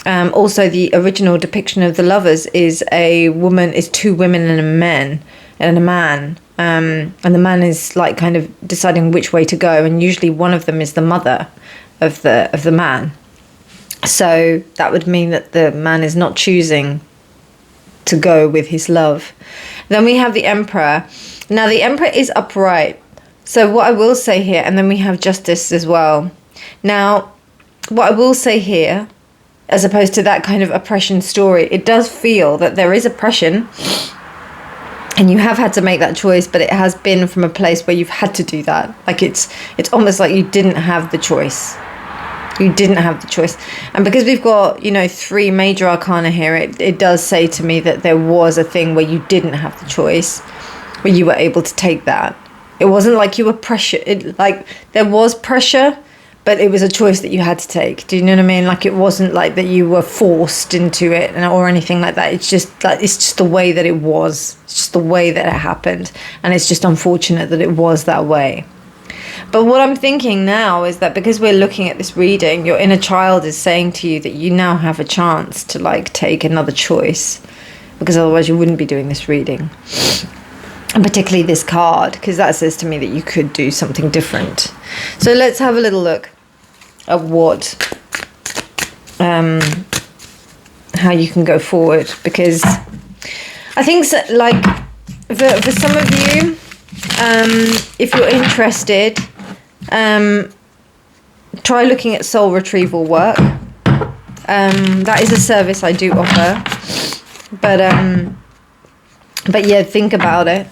Also, the original depiction of the Lovers is is 2 women and a man. And the man is like kind of deciding which way to go. And usually one of them is the mother of the man. So that would mean that the man is not choosing to go with his love. Then we have the Emperor. Now the Emperor is upright. So what I will say here, and then we have Justice as well. Now, what I will say here, as opposed to that kind of oppression story, it does feel that there is oppression and you have had to make that choice, but it has been from a place where you've had to do that. Like it's almost like you didn't have the choice. You didn't have the choice. And because we've got, you know, 3 major arcana here, it does say to me that there was a thing where you didn't have the choice, where you were able to take that. It wasn't like you were pressured. Like, there was pressure, but it was a choice that you had to take. Do you know what I mean? Like, it wasn't like that you were forced into it or anything like that. It's just like, it's just the way that it was. It's just the way that it happened. And it's just unfortunate that it was that way. But what I'm thinking now is that because we're looking at this reading, your inner child is saying to you that you now have a chance to like take another choice, because otherwise you wouldn't be doing this reading. And particularly this card, because that says to me that you could do something different. So let's have a little look at what, how you can go forward. Because I think, so, like, for some of you, if you're interested, try looking at soul retrieval work. That is a service I do offer. But yeah, think about it.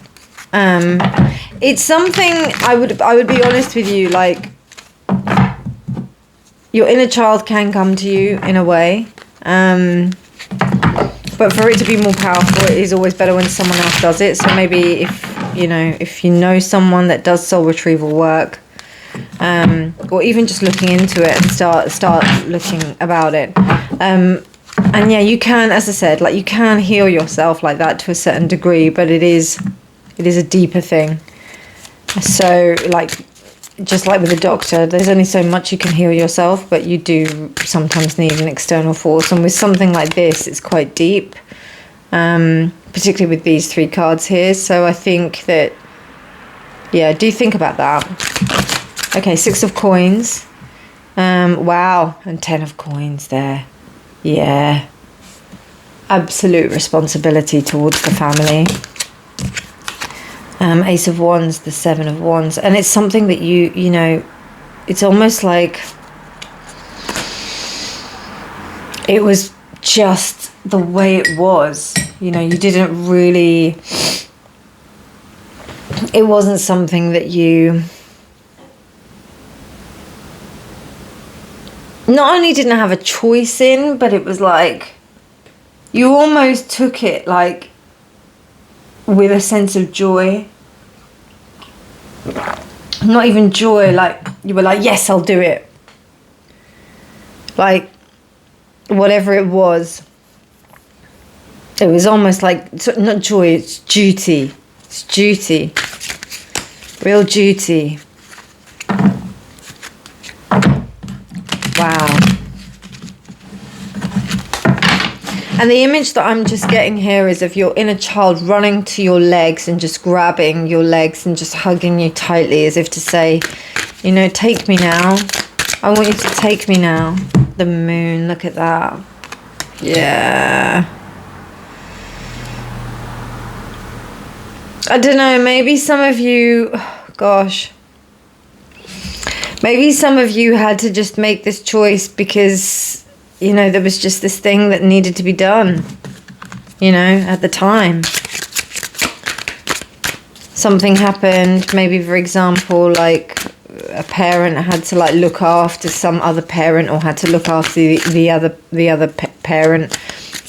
It's something I would be honest with you, like, your inner child can come to you in a way, but for it to be more powerful, it is always better when someone else does it. So maybe if you know someone that does soul retrieval work, or even just looking into it and start looking about it. And yeah, you can, as I said, like, you can heal yourself like that to a certain degree, but it is a deeper thing. So, like, just like with a doctor, there's only so much you can heal yourself, but you do sometimes need an external force. And with something like this, it's quite deep, particularly with these 3 cards here. So I think that, yeah, do think about that. Okay, 6 of coins. Wow, and 10 of coins there. Yeah, absolute responsibility towards the family. Ace of Wands, the 7 of Wands, and it's something that you know, it's almost like it was just the way it was. You know, you didn't really, it wasn't something that you not only didn't have a choice in, but it was like you almost took it like with a sense of joy. Not even joy, like you were like, yes, I'll do it. Like, whatever it was almost like, not joy, it's duty. It's duty. Real duty. Wow. And the image that I'm just getting here is of your inner child running to your legs and just grabbing your legs and just hugging you tightly, as if to say, you know, take me now. I want you to take me now. The moon, look at that. Yeah. I don't know, maybe some of you, gosh. Maybe some of you had to just make this choice because, you know, there was just this thing that needed to be done, you know, at the time. Something happened, maybe, for example, like a parent had to like look after some other parent, or had to look after the other parent,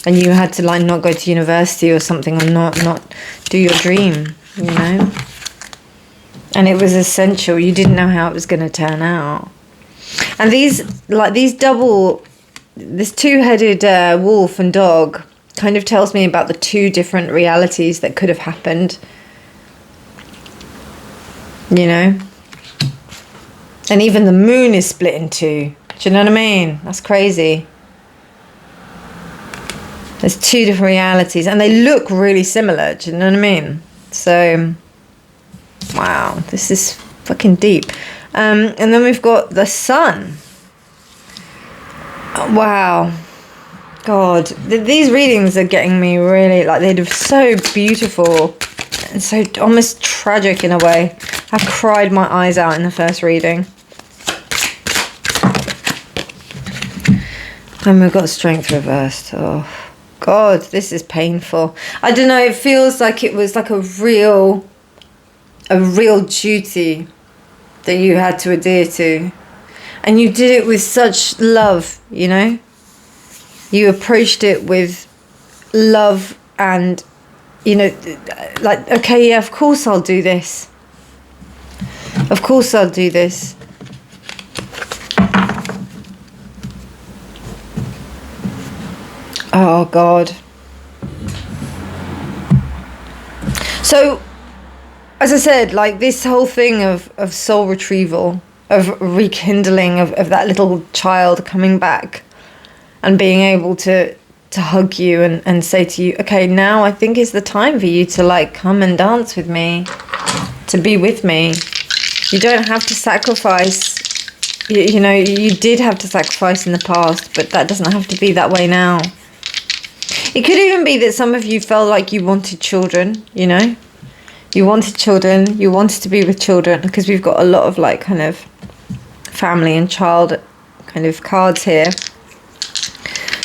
and you had to like not go to university or something, or not do your dream, you know. And it was essential. You didn't know how it was going to turn out. And these double, this 2-headed wolf and dog kind of tells me about the 2 different realities that could have happened. You know? And even the moon is split in 2. Do you know what I mean? That's crazy. There's 2 different realities, and they look really similar. Do you know what I mean? So, wow, this is fucking deep. And then we've got the sun. Wow. God, these readings are getting me really, like, they're so beautiful and so almost tragic in a way. I cried my eyes out in the first reading. And we've got strength reversed. Oh, God, this is painful. I don't know, it feels like it was like a real duty that you had to adhere to. And you did it with such love, you know? You approached it with love and, you know, like, okay, yeah, of course I'll do this. Of course I'll do this. Oh, God. So, as I said, like this whole thing of soul retrieval, of rekindling of that little child coming back and being able to hug you and say to you, okay, now I think is the time for you to like come and dance with me, to be with me. You don't have to sacrifice. You know, you did have to sacrifice in the past, but that doesn't have to be that way now. It could even be that some of you felt like you wanted children, you know? You wanted children, you wanted to be with children, because we've got a lot of like kind of family and child kind of cards here.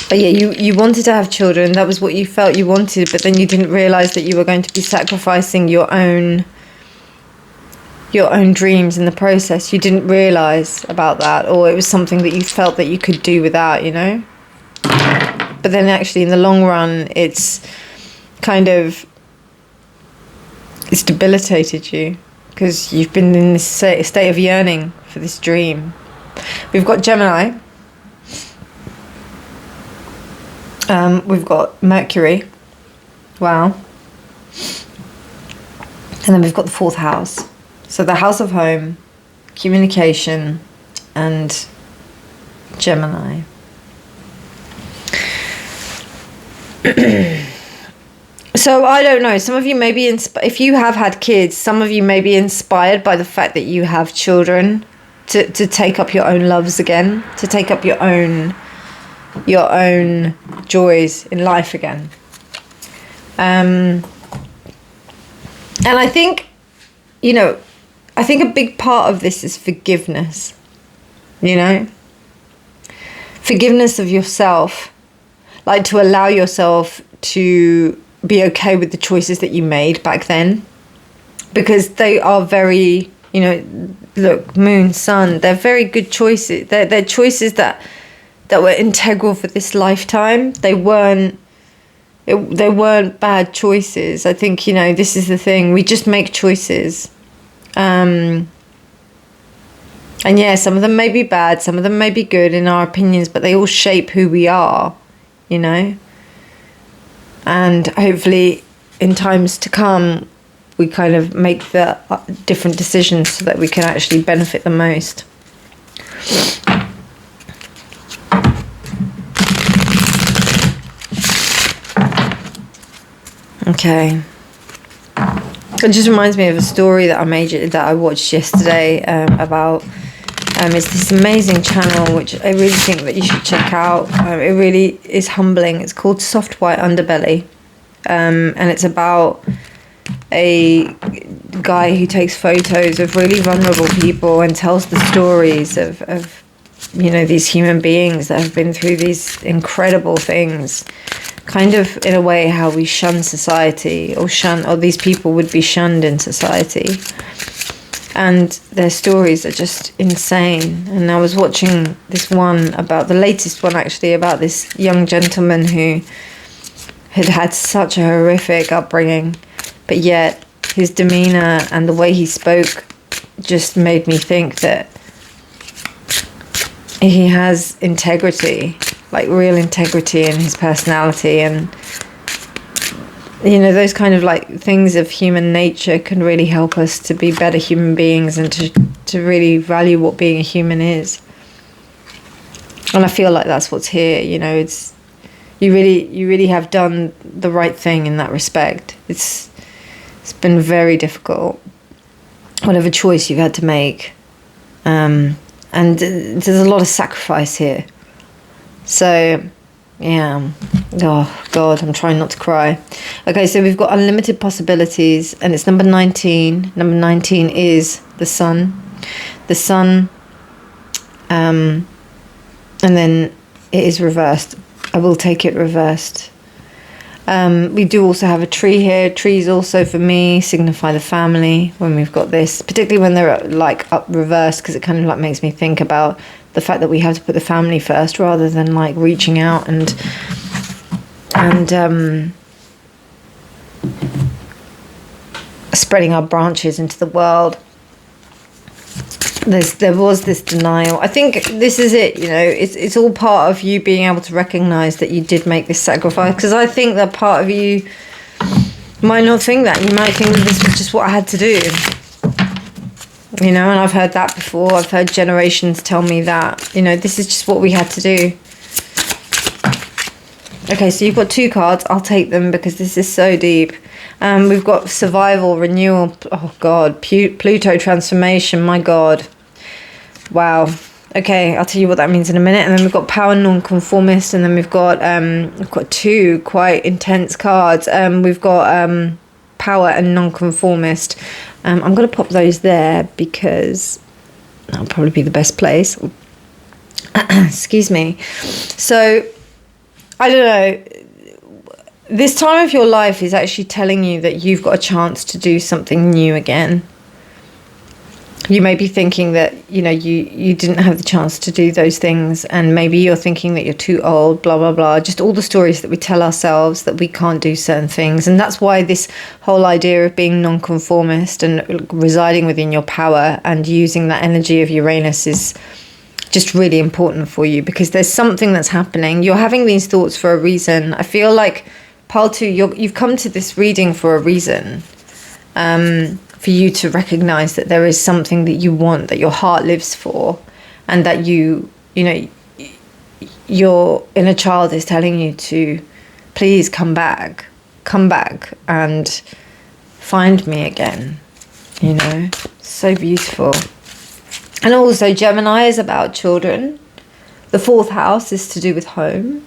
But yeah, you wanted to have children. That was what you felt you wanted, but then you didn't realize that you were going to be sacrificing your own dreams in the process. You didn't realize about that, or it was something that you felt that you could do without, you know? But then actually in the long run, it's kind of, it's debilitated you because you've been in this state of yearning for this dream. We've got Gemini. We've got Mercury. Wow. And then we've got the 4th house. So the house of home, communication, and Gemini. So I don't know, some of you may be if you have had kids, some of you may be inspired by the fact that you have children to take up your own loves again, to take up your own joys in life again. And I think, you know, I think a big part of this is forgiveness, you know? Forgiveness of yourself. Like to allow yourself to be okay with the choices that you made back then, because they are very, you know, look, moon, sun, they're very good choices. They're choices that were integral for this lifetime. They weren't bad choices. I think, you know, this is the thing. We just make choices. And yeah, some of them may be bad, some of them may be good in our opinions, but they all shape who we are. You know, and hopefully in times to come we kind of make the different decisions so that we can actually benefit the most. Okay, it just reminds me of a story that I watched yesterday about it's this amazing channel which I really think that you should check out. It really is humbling. It's called Soft White Underbelly, and it's about a guy who takes photos of really vulnerable people and tells the stories of you know, these human beings that have been through these incredible things, kind of in a way how we shun society, or these people would be shunned in society. And their stories are just insane. And I was watching this one about, the latest one actually, about this young gentleman who had had such a horrific upbringing, but yet his demeanor and the way he spoke just made me think that he has integrity, like real integrity in his personality. And you know, those kind of like things of human nature can really help us to be better human beings and to really value what being a human is. And I feel like that's what's here. You know, it's you really have done the right thing in that respect. It's been very difficult, whatever choice you've had to make, and there's a lot of sacrifice here. So yeah, oh God, I'm trying not to cry. Okay, so we've got unlimited possibilities, and it's number 19. Number 19 is the sun. The sun, and then it is reversed. I will take it reversed. We do also have a tree here. Trees also for me signify the family when we've got this, particularly when they're like up reversed, because it kind of like makes me think about the fact that we have to put the family first rather than like reaching out and spreading our branches into the world. There was this denial. I think this is it, you know, it's all part of you being able to recognize that you did make this sacrifice, because I think that part of you might not think that. You might think that this was just what I had to do, you know, and I've heard that before. I've heard generations tell me that, you know, this is just what we had to do. Okay, so you've got 2 cards. I'll take them because this is so deep. We've got survival, renewal. Oh God, Pluto transformation. My God. Wow. Okay, I'll tell you what that means in a minute. And then we've got power, nonconformist, and then we've got 2 quite intense cards. We've got power and nonconformist. I'm going to pop those there because that'll probably be the best place. Excuse me. So I don't know. This time of your life is actually telling you that you've got a chance to do something new again. You may be thinking that, you know, you didn't have the chance to do those things, and maybe you're thinking that you're too old, blah, blah, blah. Just all the stories that we tell ourselves that we can't do certain things. And that's why this whole idea of being nonconformist and residing within your power and using that energy of Uranus is just really important for you, because there's something that's happening. You're having these thoughts for a reason. I feel like Pile 2, you've come to this reading for a reason, for you to recognize that there is something that you want, that your heart lives for, and that you know, your inner child is telling you to please come back and find me again, you know. So beautiful. And also Gemini is about children. The 4th house is to do with home.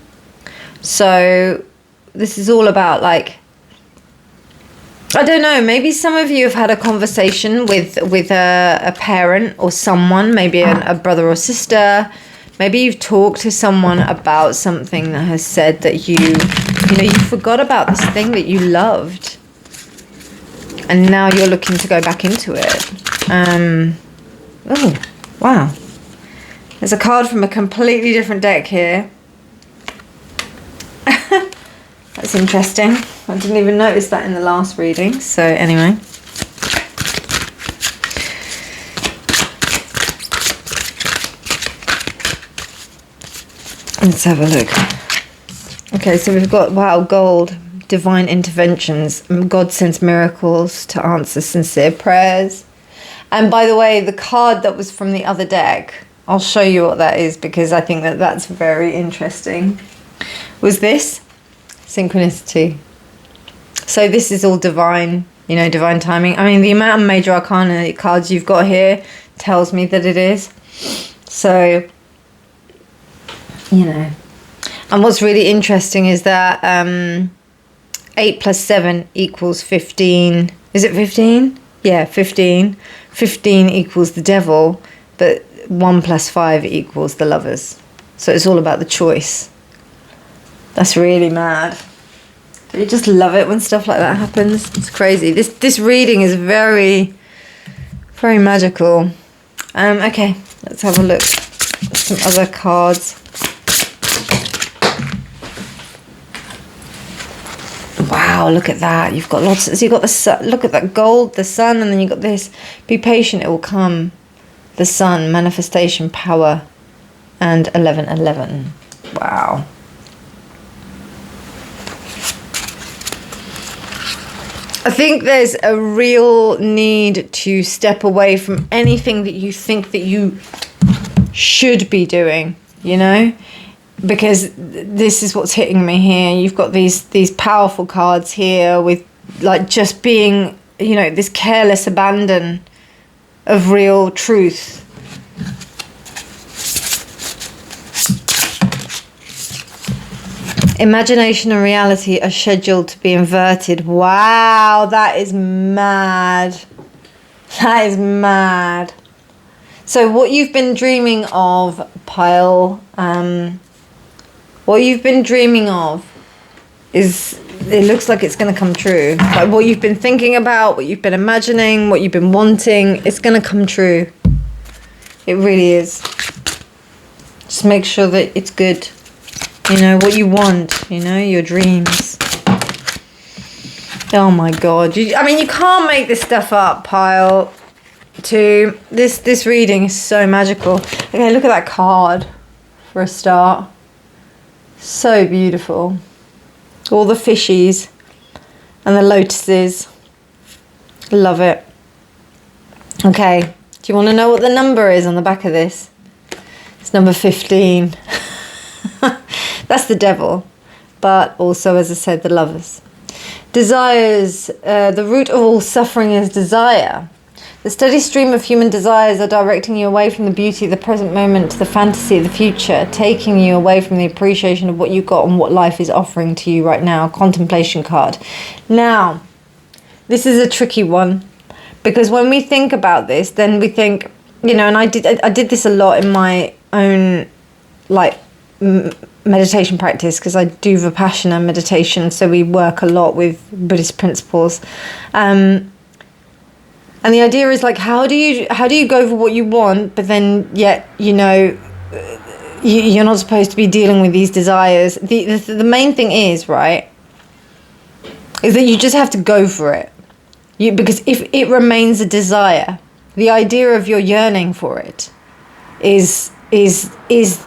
So this is all about, like, I don't know, maybe some of you have had a conversation with a parent or someone, maybe a brother or sister. Maybe you've talked to someone about something that has said that you know, you forgot about this thing that you loved, and now you're looking to go back into it. Oh, wow. There's a card from a completely different deck here. That's interesting. I didn't even notice that in the last reading. So anyway. Let's have a look. Okay, so we've got, wow, gold, divine interventions. God sends miracles to answer sincere prayers. And by the way, the card that was from the other deck, I'll show you what that is, because I think that that's very interesting, was this. Synchronicity. So this is all divine, you know, divine timing. I mean, the amount of major arcana cards you've got here tells me that it is. So, you know. And what's really interesting is that 8 plus 7 equals 15. Is it 15? Yeah, 15. 15 equals the devil, but 1 plus 5 equals the lovers. So it's all about the choice. That's really mad. Do you just love it when stuff like that happens? It's crazy. This reading is very, very magical. Okay, let's have a look at some other cards. Wow, look at that. You've got lots. So you've got the sun. Look at that gold, the sun, and then you've got this. Be patient, it will come. The sun, manifestation, power, and 11:11. Wow. I think there's a real need to step away from anything that you think that you should be doing, you know? Because this is what's hitting me here. You've got these powerful cards here with, like, just being, you know, this careless abandon of real truth. Imagination and reality are scheduled to be inverted. Wow, that is mad. That is mad. So what you've been dreaming of, Pile, what you've been dreaming of is, it looks like it's going to come true. Like what you've been thinking about, what you've been imagining, what you've been wanting, it's going to come true. It really is. Just make sure that it's good. You know, what you want, you know, your dreams. Oh my God. I mean, you can't make this stuff up, pile two. This reading is so magical. Okay, look at that card for a start. So beautiful. All the fishies and the lotuses. Love it. Okay, do you want to know what the number is on the back of this? It's number 15. That's the devil, but also, as I said, the lovers. Desires, the root of all suffering is desire. The steady stream of human desires are directing you away from the beauty of the present moment to the fantasy of the future, taking you away from the appreciation of what you got and what life is offering to you right now. Contemplation card. Now, this is a tricky one, because when we think about this, then we think, you know, and I did this a lot in my own, like, meditation practice, because I do Vipassana meditation, so we work a lot with Buddhist principles, and the idea is, like, how do you go for what you want, but then yet, you know, you're not supposed to be dealing with these desires. The main thing is, right, is that you just have to go for it. Because if it remains a desire, the idea of your yearning for it is the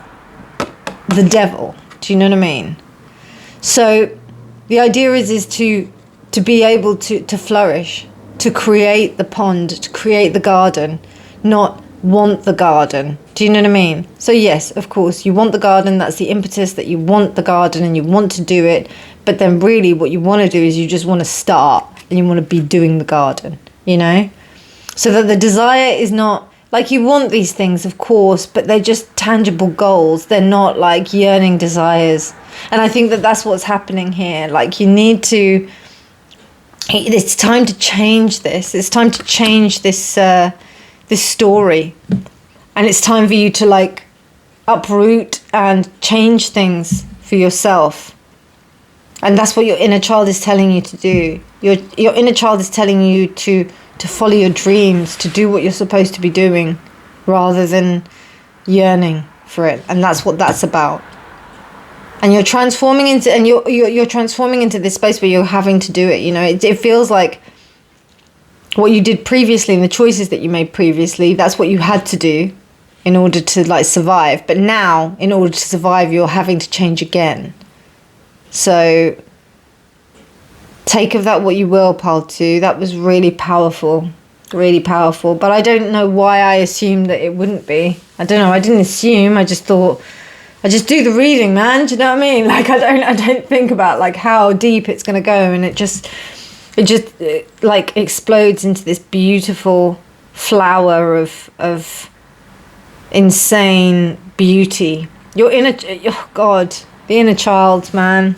devil. Do you know what I mean? So the idea is to be able to flourish, to create the pond, to create the garden, not want the garden. Do you know what I mean? So yes, of course, you want the garden. That's the impetus, that you want the garden and you want to do it. But then really what you want to do is you just want to start and you want to be doing the garden, you know? So that the desire is not, like, you want these things, of course, but they're just tangible goals. They're not like yearning desires. And I think that that's what's happening here. Like, you need to, it's time to change this. It's time to change this, this story. And it's time for you to, like, uproot and change things for yourself. And that's what your inner child is telling you to do. Your inner child is telling you to follow your dreams, to do what you're supposed to be doing, rather than yearning for it. And that's what that's about. And you're transforming into, and you're transforming into this space where you're having to do it. You know, it feels like what you did previously and the choices that you made previously, that's what you had to do in order to, like, survive. But now, in order to survive, you're having to change again. So take of that what you will, pile two. That was really powerful, really powerful. But I don't know why I assumed that it wouldn't be. I don't know. I didn't assume. I just thought, I just do the reading, man. Do you know what I mean? Like, I don't think about, like, how deep it's going to go, and it just like explodes into this beautiful flower of insane beauty. Your inner, oh God, the inner child, man.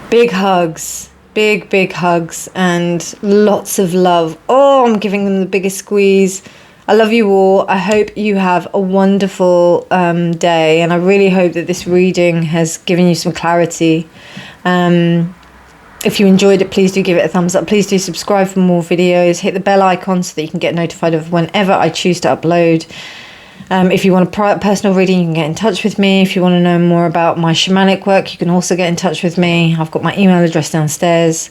Big hugs, big hugs, and lots of love. Oh, I'm giving them the biggest squeeze. I love you all. I hope you have a wonderful day, and I really hope that this reading has given you some clarity. If you enjoyed it, please do give it a thumbs up. Please do subscribe for more videos. Hit the bell icon so that you can get notified of whenever I choose to upload. If you want a personal reading, you can get in touch with me. If you want to know more about my shamanic work, you can also get in touch with me. I've got my email address downstairs,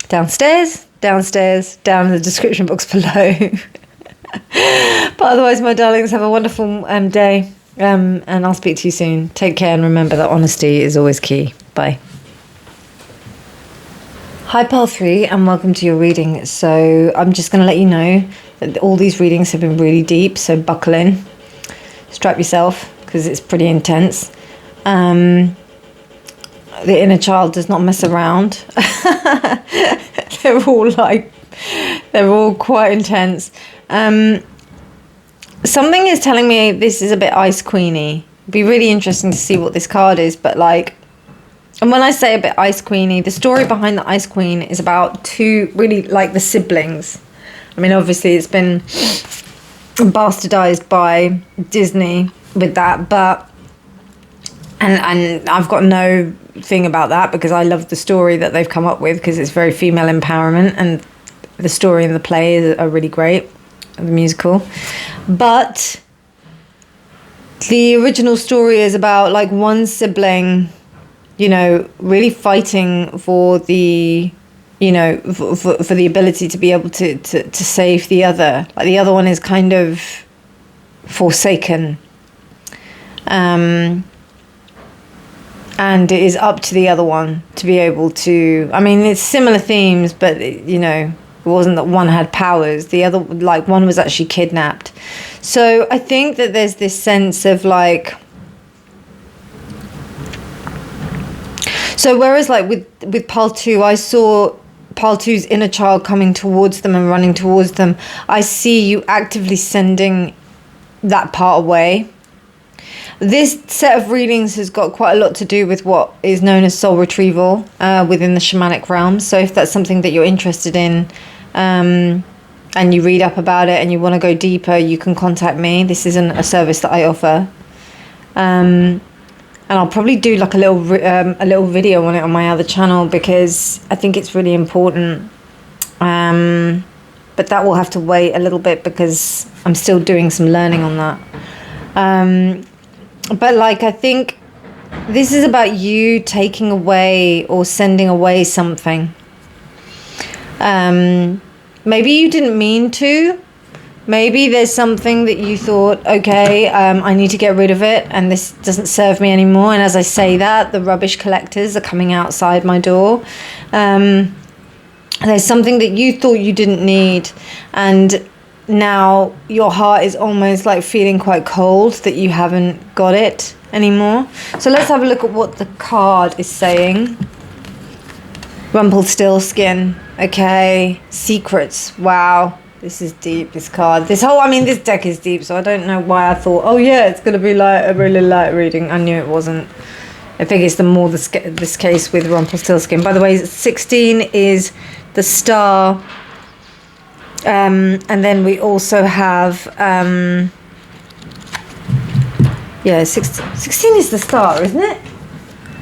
down in the description box below. But otherwise, my darlings, have a wonderful day, and I'll speak to you soon. Take care, and remember that honesty is always key. Bye. Hi, Pile 3, and welcome to your reading. So I'm just going to let you know that all these readings have been really deep, so buckle in. Strap yourself, because it's pretty intense. The inner child does not mess around. They're all quite intense. Something is telling me this is a bit Ice Queeny. It'd be really interesting to see what this card is, but like, and when I say a bit Ice Queeny, the story behind the Ice Queen is about two, really, like, the siblings. I mean, obviously it's been bastardized by Disney with that, but and I've got no thing about that, because I love the story that they've come up with, because it's very female empowerment, and the story and the play are really great, the musical. But the original story is about like one sibling, you know, really fighting for the, you know, for the ability to be able to save the other. Like the other one is kind of forsaken. And it is up to the other one to be able to, I mean, it's similar themes, but, you know, it wasn't that one had powers. The other, like, one was actually kidnapped. So I think that there's this sense of, like... So whereas, like, with Pal 2, I saw Pal 2's inner child coming towards them and running towards them. I see you actively sending that part away. This set of readings has got quite a lot to do with what is known as soul retrieval within the shamanic realm. So if that's something that you're interested in, and you read up about it and you want to go deeper, you can contact me. This isn't a service that I offer. And I'll probably do like a little video on it on my other channel, because I think it's really important. But that will have to wait a little bit because I'm still doing some learning on that. But like, I think this is about you taking away or sending away something. Maybe you didn't mean to. Maybe there's something that you thought, okay, I need to get rid of it and this doesn't serve me anymore. And as I say that, the rubbish collectors are coming outside my door. There's something that you thought you didn't need, and now your heart is almost like feeling quite cold that you haven't got it anymore. So let's have a look at what the card is saying. Rumpelstiltskin. Okay. Secrets. Wow. This is deep, this card. This deck is deep, so I don't know why I thought, oh yeah, it's going to be like a really light reading. I knew it wasn't. I think it's this case with Rumpelstiltskin. By the way, 16 is the star. And then we also have, 16 is the star, isn't it?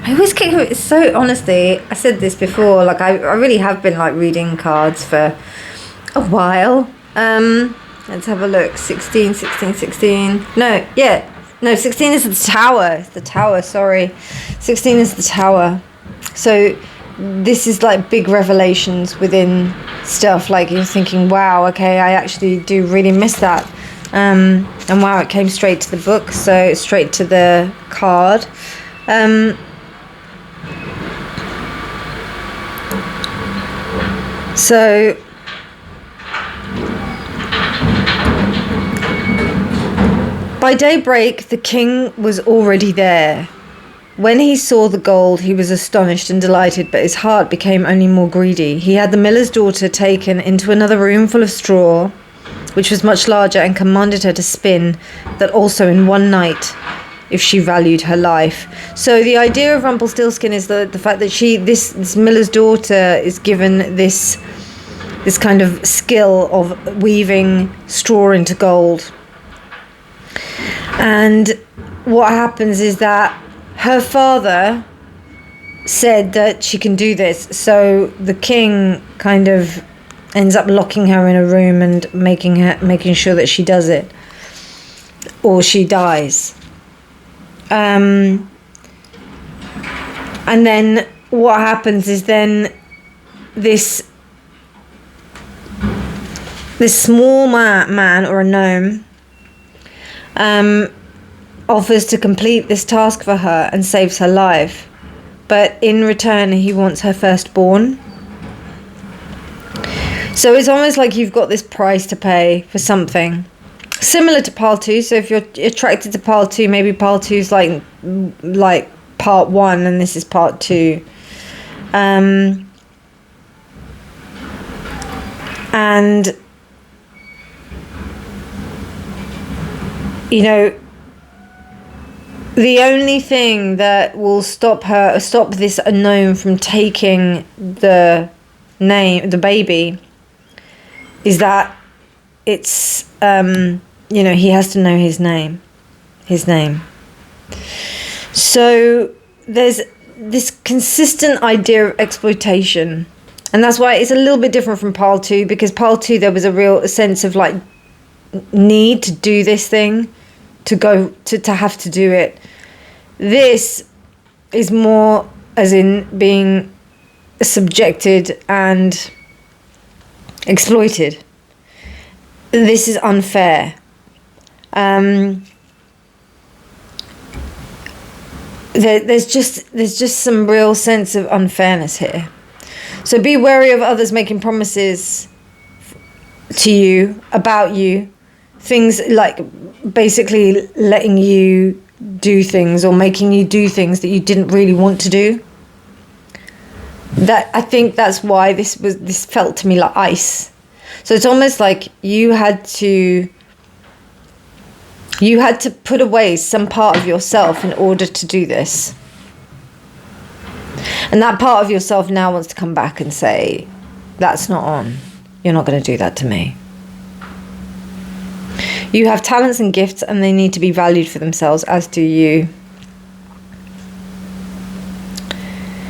I always get it. So honestly, I said this before, like I really have been like reading cards for a while. Let's have a look. 16. No, 16 is the tower. It's the tower, sorry. 16 is the tower. So this is like big revelations within stuff, like you're thinking, wow, okay, I actually do really miss that. And wow, it came straight to the book, so straight to the card. So by daybreak, the king was already there. When he saw the gold, he was astonished and delighted, but his heart became only more greedy. He had the miller's daughter taken into another room full of straw, which was much larger, and commanded her to spin that also in one night, if she valued her life. So the idea of Rumpelstiltskin is the fact that this miller's daughter is given this kind of skill of weaving straw into gold. And what happens is that her father said that she can do this, so the king kind of ends up locking her in a room and making sure that she does it, or she dies. And then what happens is then this small man or a gnome offers to complete this task for her and saves her life, but in return he wants her firstborn. So it's almost like you've got this price to pay for something similar to Pal 2. So if you're attracted to Pal 2, maybe Pal 2 is like part 1 and this is part 2. And you know, the only thing that will stop this gnome from taking the baby is that it's you know, he has to know his name. So there's this consistent idea of exploitation, and that's why it's a little bit different from Pal 2, because Pal 2 there was a real sense of like need to do this thing, to go to have to do it. This is more as in being subjected and exploited. This is unfair. There's just some real sense of unfairness here. So be wary of others making promises to you, about you, things like basically letting you do things or making you do things that you didn't really want to do. That, I think that's why this felt to me like ice. So it's almost like you had to put away some part of yourself in order to do this. And that part of yourself now wants to come back and say, that's not on. You're not going to do that to me. You have talents and gifts and they need to be valued for themselves, as do you.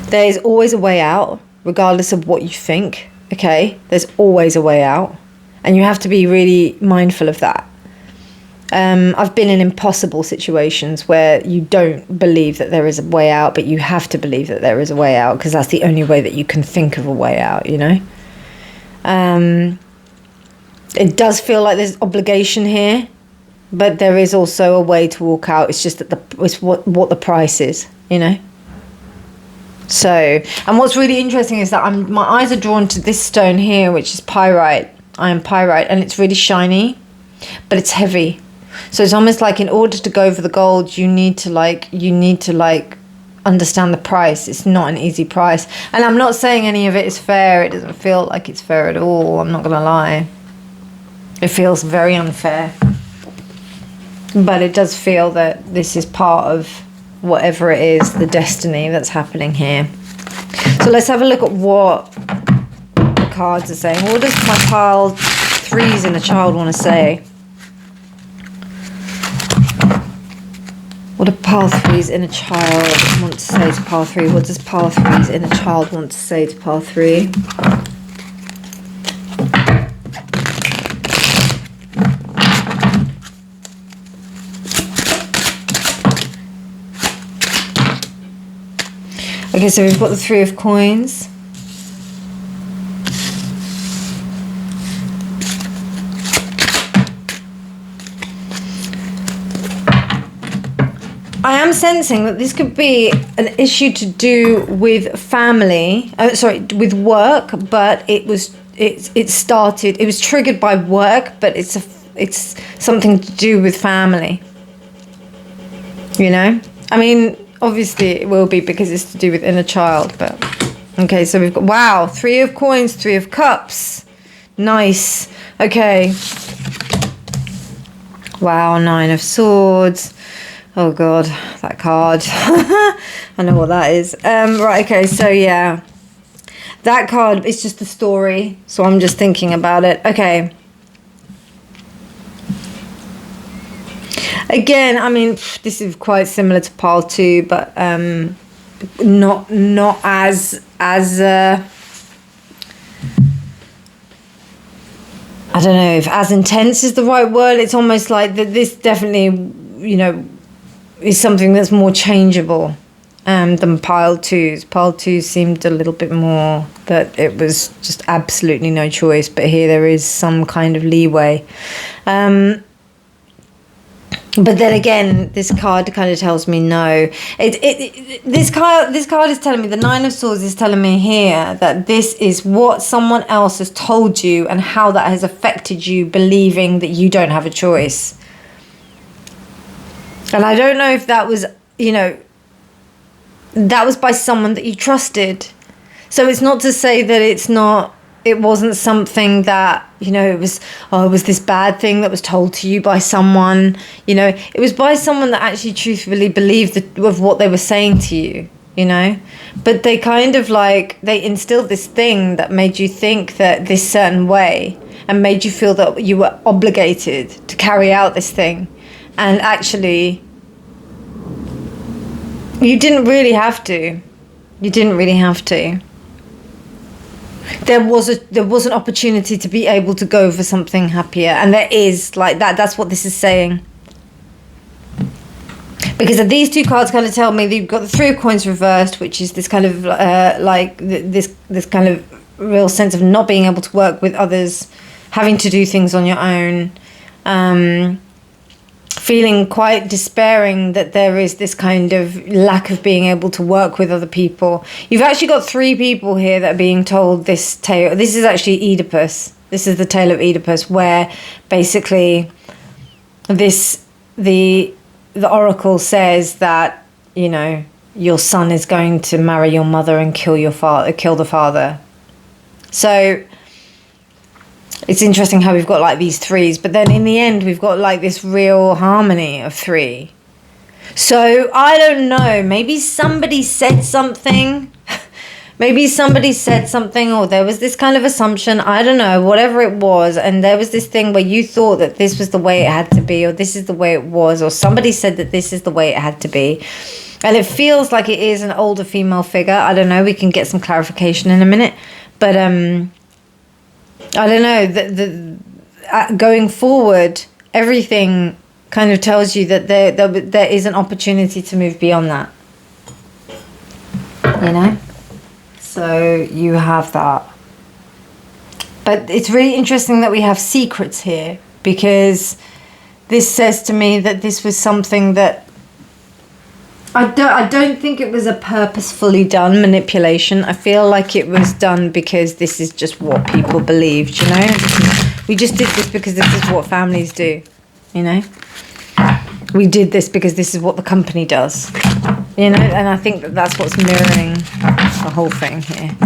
There is always a way out, regardless of what you think, okay? There's always a way out. And you have to be really mindful of that. I've been in impossible situations where you don't believe that there is a way out, but you have to believe that there is a way out because that's the only way that you can think of a way out, you know? It does feel like there's obligation here, but there is also a way to walk out. It's just that it's what the price is, you know? So, and what's really interesting is that my eyes are drawn to this stone here, which is pyrite. Iron pyrite, and it's really shiny, but it's heavy. So it's almost like in order to go for the gold, you need to understand the price. It's not an easy price. And I'm not saying any of it is fair. It doesn't feel like it's fair at all. I'm not going to lie. It feels very unfair. But it does feel that this is part of whatever it is, the destiny that's happening here. So let's have a look at what the cards are saying. What does my pile 3's inner child want to say? What do pile 3's inner child want to say to pile 3? What does pile 3's inner child want to say to pile 3? Okay, so we've got the 3 of coins. I am sensing that this could be an issue to do with family, with work, but it was triggered by work, but it's something to do with family. You know? I mean, obviously it will be because it's to do with inner child, but okay, so we've got, wow, 3 of coins, 3 of cups. Nice. Okay. Wow, 9 of swords. Oh God, that card. I know what that is. Right, okay, so yeah. That card is just the story, so I'm just thinking about it. Okay. Again, I mean, this is quite similar to pile 2, but not as I don't know if as intense is the right word. It's almost like that this definitely, you know, is something that's more changeable than pile 2's. Pile 2 seemed a little bit more that it was just absolutely no choice, but here there is some kind of leeway. But then again, this card kind of tells me no. This card is telling me, the 9 of Swords is telling me here that this is what someone else has told you and how that has affected you believing that you don't have a choice. And I don't know if that was, you know, that was by someone that you trusted. So it's not to say that it wasn't something that, you know, it was this bad thing that was told to you by someone. You know, it was by someone that actually truthfully believed of what they were saying to you, you know. But they kind of like, they instilled this thing that made you think that this certain way and made you feel that you were obligated to carry out this thing. And actually, you didn't really have to. You didn't really have to. There was an opportunity to be able to go for something happier, and there is, like, that's what this is saying. because these two cards kind of tell me that you've got the Three of Coins reversed, which is this kind of like this kind of real sense of not being able to work with others, having to do things on your own, feeling quite despairing that there is this kind of lack of being able to work with other people. You've actually got three people here that are being told this tale. This is actually Oedipus. This is the tale of Oedipus, where basically the oracle says that, you know, your son is going to marry your mother and kill the father. So it's interesting how we've got like these threes, but then in the end we've got like this real harmony of three. So I don't know, maybe somebody said something. Maybe somebody said something, or there was this kind of assumption, I don't know, whatever it was, and there was this thing where you thought that this was the way it had to be, or this is the way it was, or somebody said that this is the way it had to be. And it feels like it is an older female figure. I don't know, we can get some clarification in a minute. But I don't know, going forward, everything kind of tells you that there is an opportunity to move beyond that. You know? So you have that. But it's really interesting that we have secrets here, because this says to me that this was something that I don't think it was a purposefully done manipulation. I feel like it was done because this is just what people believed, you know? We just did this because this is what families do, you know? We did this because this is what the company does, you know? And I think that that's what's mirroring the whole thing here.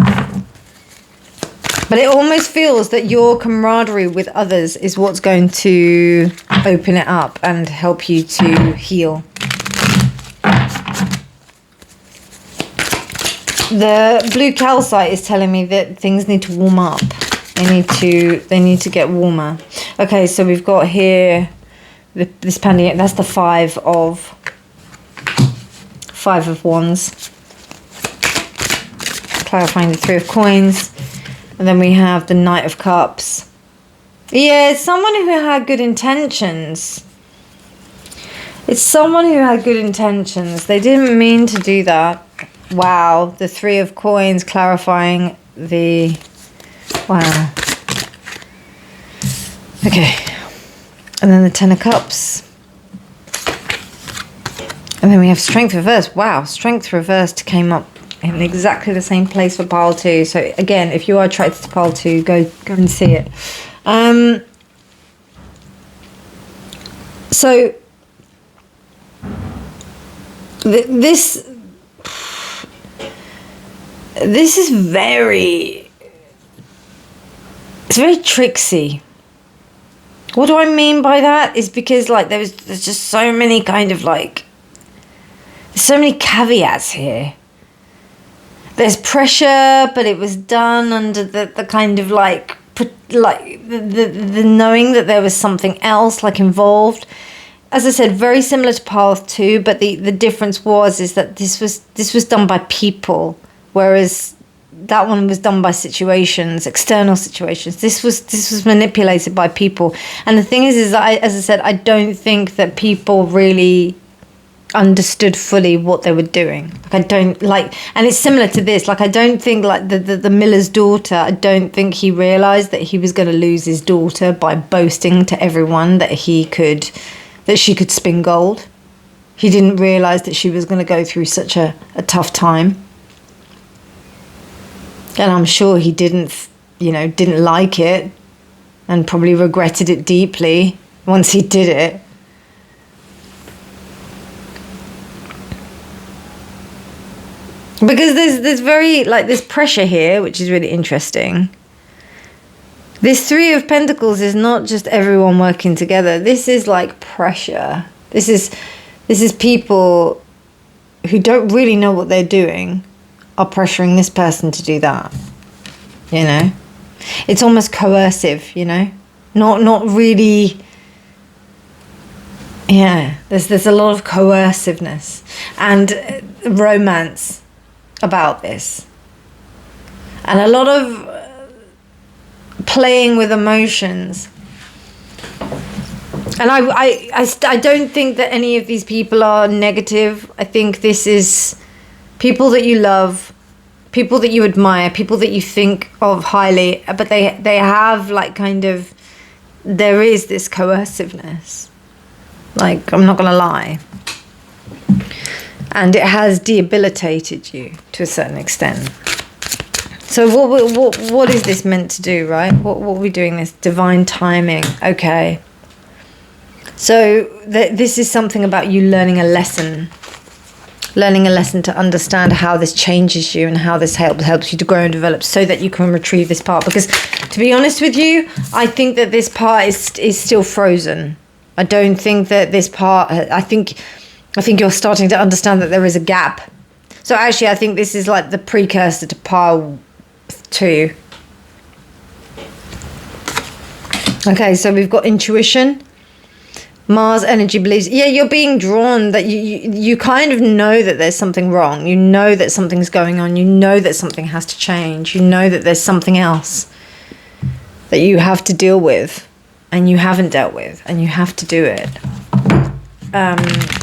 But it almost feels that your camaraderie with others is what's going to open it up and help you to heal. The blue calcite is telling me that things need to warm up. They need to get warmer. Okay, so we've got here this pendant. That's the five of wands. Clarifying the Three of Coins. And then we have the Knight of Cups. Yeah, it's someone who had good intentions. It's someone who had good intentions. They didn't mean to do that. Wow, the Three of Coins clarifying the... Wow. Okay. And then the Ten of Cups. And then we have Strength reversed. Wow, Strength reversed came up in exactly the same place for pile 2. So again, if you are attracted to pile 2, go and see it. So this is very, it's very tricksy. What do I mean by that is because like there's just so many kind of like, there's so many caveats here. There's pressure, but it was done under the kind of like the knowing that there was something else like involved. As I said, very similar to Path 2, but the difference is that this was done by people, whereas that one was done by situations, external situations. This was manipulated by people. And the thing is that as I said, I don't think that people really understood fully what they were doing. Like I don't like, and it's similar to this. Like I don't think like the miller's daughter. I don't think he realized that he was going to lose his daughter by boasting to everyone that she could spin gold. He didn't realize that she was going to go through such a tough time. And I'm sure he didn't like it, and probably regretted it deeply once he did it. Because there's very like this pressure here, which is really interesting. This Three of Pentacles is not just everyone working together. This is like pressure. This is people who don't really know what they're doing are pressuring this person to do that. You know? It's almost coercive, you know? Not really. Yeah, there's a lot of coerciveness and romance about this, and a lot of playing with emotions. And I don't think that any of these people are negative. I think this is people that you love, people that you admire, people that you think of highly, but they have like kind of, there is this coerciveness. Like, I'm not going to lie. And it has debilitated you to a certain extent. So what is this meant to do, right? What are we doing this? Divine timing. Okay. So this is something about you learning a lesson. Learning a lesson to understand how this changes you and how this helps you to grow and develop so that you can retrieve this part. Because to be honest with you, I think that this part is still frozen. I don't think that this part, I think you're starting to understand that there is a gap. So actually, I think this is like the precursor to pile 2. Okay, so we've got intuition. Mars energy believes, yeah, you're being drawn, that you kind of know that there's something wrong. You know that something's going on. You know that something has to change. You know that there's something else that you have to deal with and you haven't dealt with, and you have to do it.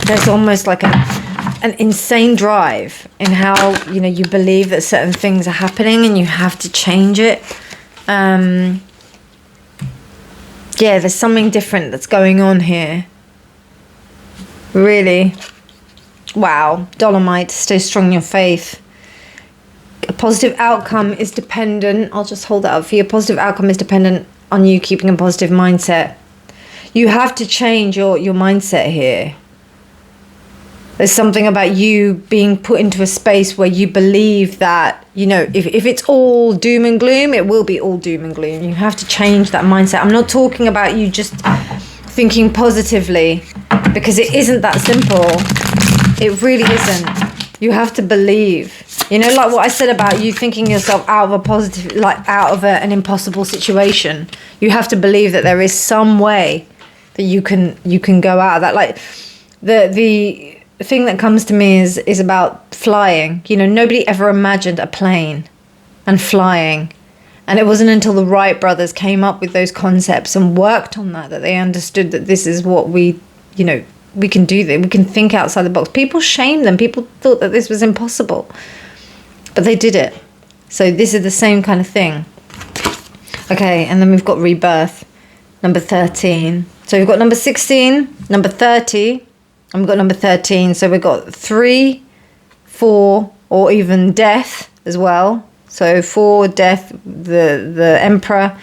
There's almost like an insane drive in how, you know, you believe that certain things are happening and you have to change it. Yeah, there's something different that's going on here. Really. Wow. Dolomite, stay strong in your faith. A positive outcome is dependent. I'll just hold that up for you. A positive outcome is dependent on you keeping a positive mindset. You have to change your mindset here. There's something about you being put into a space where you believe that, you know, if it's all doom and gloom, it will be all doom and gloom. You have to change that mindset. I'm not talking about you just thinking positively, because it isn't that simple. It really isn't. You have to believe. You know, like what I said about you thinking yourself out of a positive, like out of an impossible situation. You have to believe that there is some way that you can go out of that. Like the thing that comes to me is about flying. You know, nobody ever imagined a plane and flying, and it wasn't until the Wright brothers came up with those concepts and worked on that they understood that this is what we can do. That we can think outside the box. People shamed them. People thought that this was impossible, but they did it. So this is the same kind of thing. Okay, and then we've got rebirth, number 13. So we've got number 16, number 30. And we've got number 13, so we've got 3, 4, or even death as well. So 4, death, the emperor,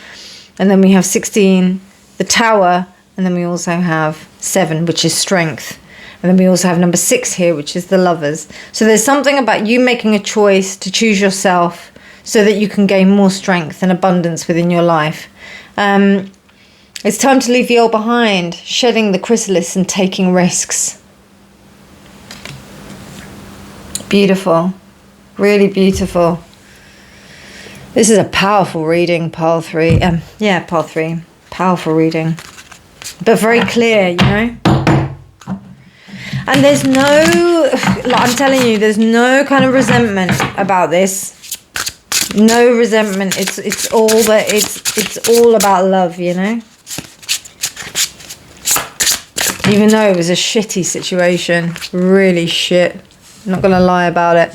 and then we have 16, the tower, and then we also have 7, which is strength. And then we also have number 6 here, which is the lovers. So there's something about you making a choice to choose yourself so that you can gain more strength and abundance within your life. It's time to leave the old behind, shedding the chrysalis and taking risks. Beautiful. Really beautiful. This is a powerful reading, pile 3. Pile 3. Powerful reading. But very clear, you know. And there's no, like I'm telling you, there's no kind of resentment about this. No resentment. It's all about love, you know. Even though it was a shitty situation. Really shit. I'm not going to lie about it.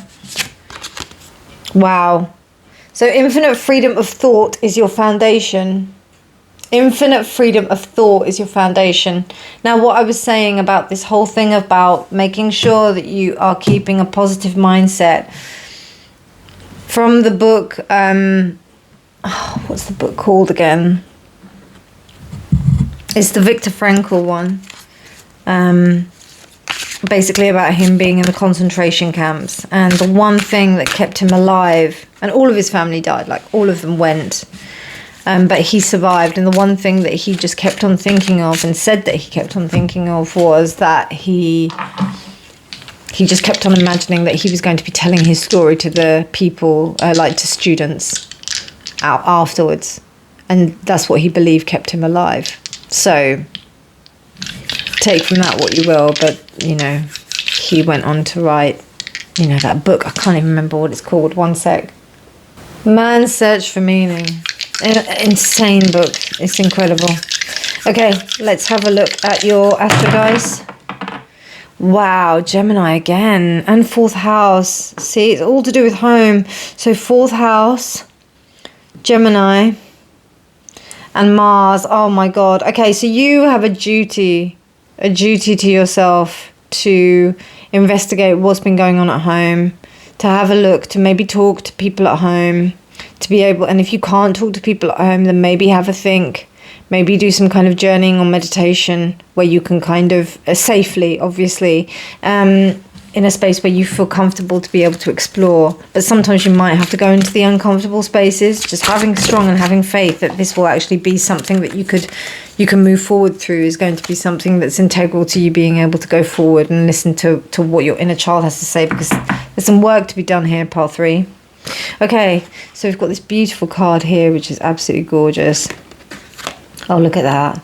Wow. So infinite freedom of thought is your foundation. Infinite freedom of thought is your foundation. Now, what I was saying about this whole thing about making sure that you are keeping a positive mindset. From the book, what's the book called again? It's the Viktor Frankl one. Basically about him being in the concentration camps, and the one thing that kept him alive, and all of his family died, like all of them went, but he survived, and the one thing that he just kept on thinking of and said that he kept on thinking of was that he just kept on imagining that he was going to be telling his story to the people, like to students afterwards, and that's what he believed kept him alive. So take from that what you will, but you know, he went on to write, you know, that book. I can't even remember what it's called. One sec. Man's Search for Meaning. Insane book. It's incredible. Okay, let's have a look at your Astro dice. Wow, Gemini again. And 4th house. See, it's all to do with home. So 4th house, Gemini, and Mars. Oh my God. Okay, so you have a duty to yourself to investigate what's been going on at home, to have a look, to maybe talk to people at home, to be able, and if you can't talk to people at home, then maybe have a think. Maybe do some kind of journeying or meditation where you can kind of safely, obviously, in a space where you feel comfortable to be able to explore. But sometimes you might have to go into the uncomfortable spaces. Just having strong and having faith that this will actually be something that you can move forward through is going to be something that's integral to you being able to go forward and listen to what your inner child has to say, because there's some work to be done here, pile 3. Okay, so we've got this beautiful card here, which is absolutely gorgeous. Oh, look at that.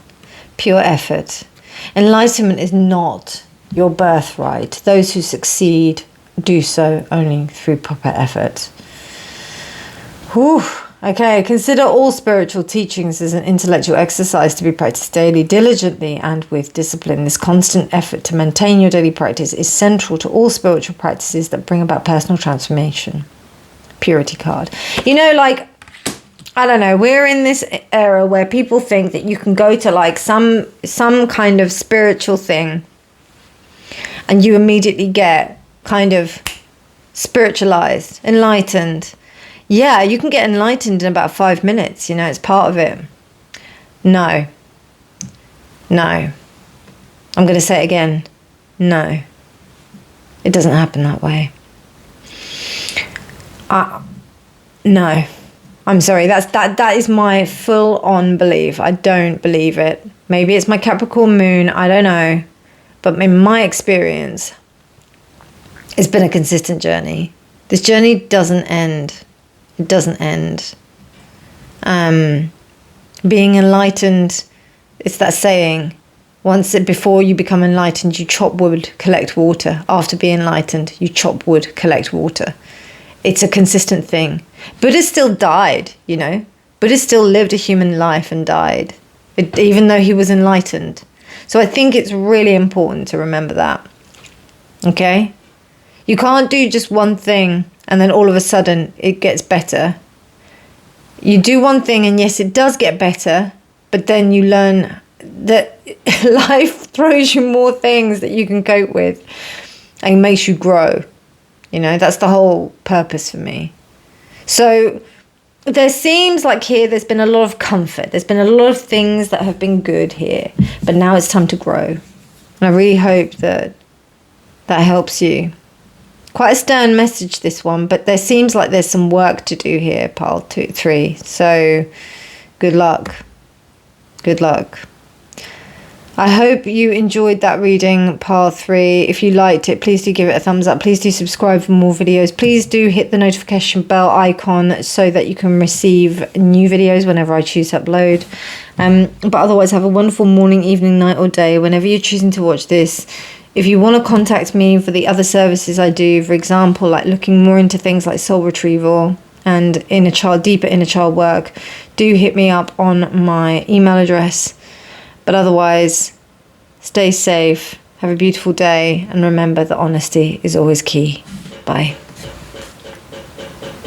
Pure effort. Enlightenment is not your birthright. Those who succeed do so only through proper effort. Whew. Okay, consider all spiritual teachings as an intellectual exercise to be practiced daily, diligently, and with discipline. This constant effort to maintain your daily practice is central to all spiritual practices that bring about personal transformation. Purity card. You know, like, I don't know, we're in this era where people think that you can go to like some kind of spiritual thing and you immediately get kind of spiritualized, enlightened. Yeah, you can get enlightened in about 5 minutes, you know, it's part of it. No. I'm going to say it again. No. It doesn't happen that way. No. I'm sorry, that is my full-on belief. I don't believe it. Maybe it's my Capricorn moon, I don't know. But in my experience, it's been a consistent journey. This journey doesn't end. It doesn't end. Being enlightened, it's that saying, before you become enlightened, you chop wood, collect water. After being enlightened, you chop wood, collect water. It's a consistent thing. Buddha still died, you know. Buddha still lived a human life and died, even though he was enlightened. So I think it's really important to remember that. Okay? You can't do just one thing and then all of a sudden it gets better. You do one thing and yes, it does get better, but then you learn that life throws you more things that you can cope with and makes you grow. You know, that's the whole purpose for me. So there seems like here there's been a lot of comfort. There's been a lot of things that have been good here. But now it's time to grow. And I really hope that helps you. Quite a stern message, this one. But there seems like there's some work to do here, pile 3. So good luck. Good luck. I hope you enjoyed that reading, pile 3. If you liked it, please do give it a thumbs up. Please do subscribe for more videos. Please do hit the notification bell icon so that you can receive new videos whenever I choose to upload. But otherwise, have a wonderful morning, evening, night or day, whenever you're choosing to watch this. If you want to contact me for the other services I do, for example, like looking more into things like soul retrieval and deeper inner child work, do hit me up on my email address. But otherwise, stay safe, have a beautiful day, and remember that honesty is always key. Bye.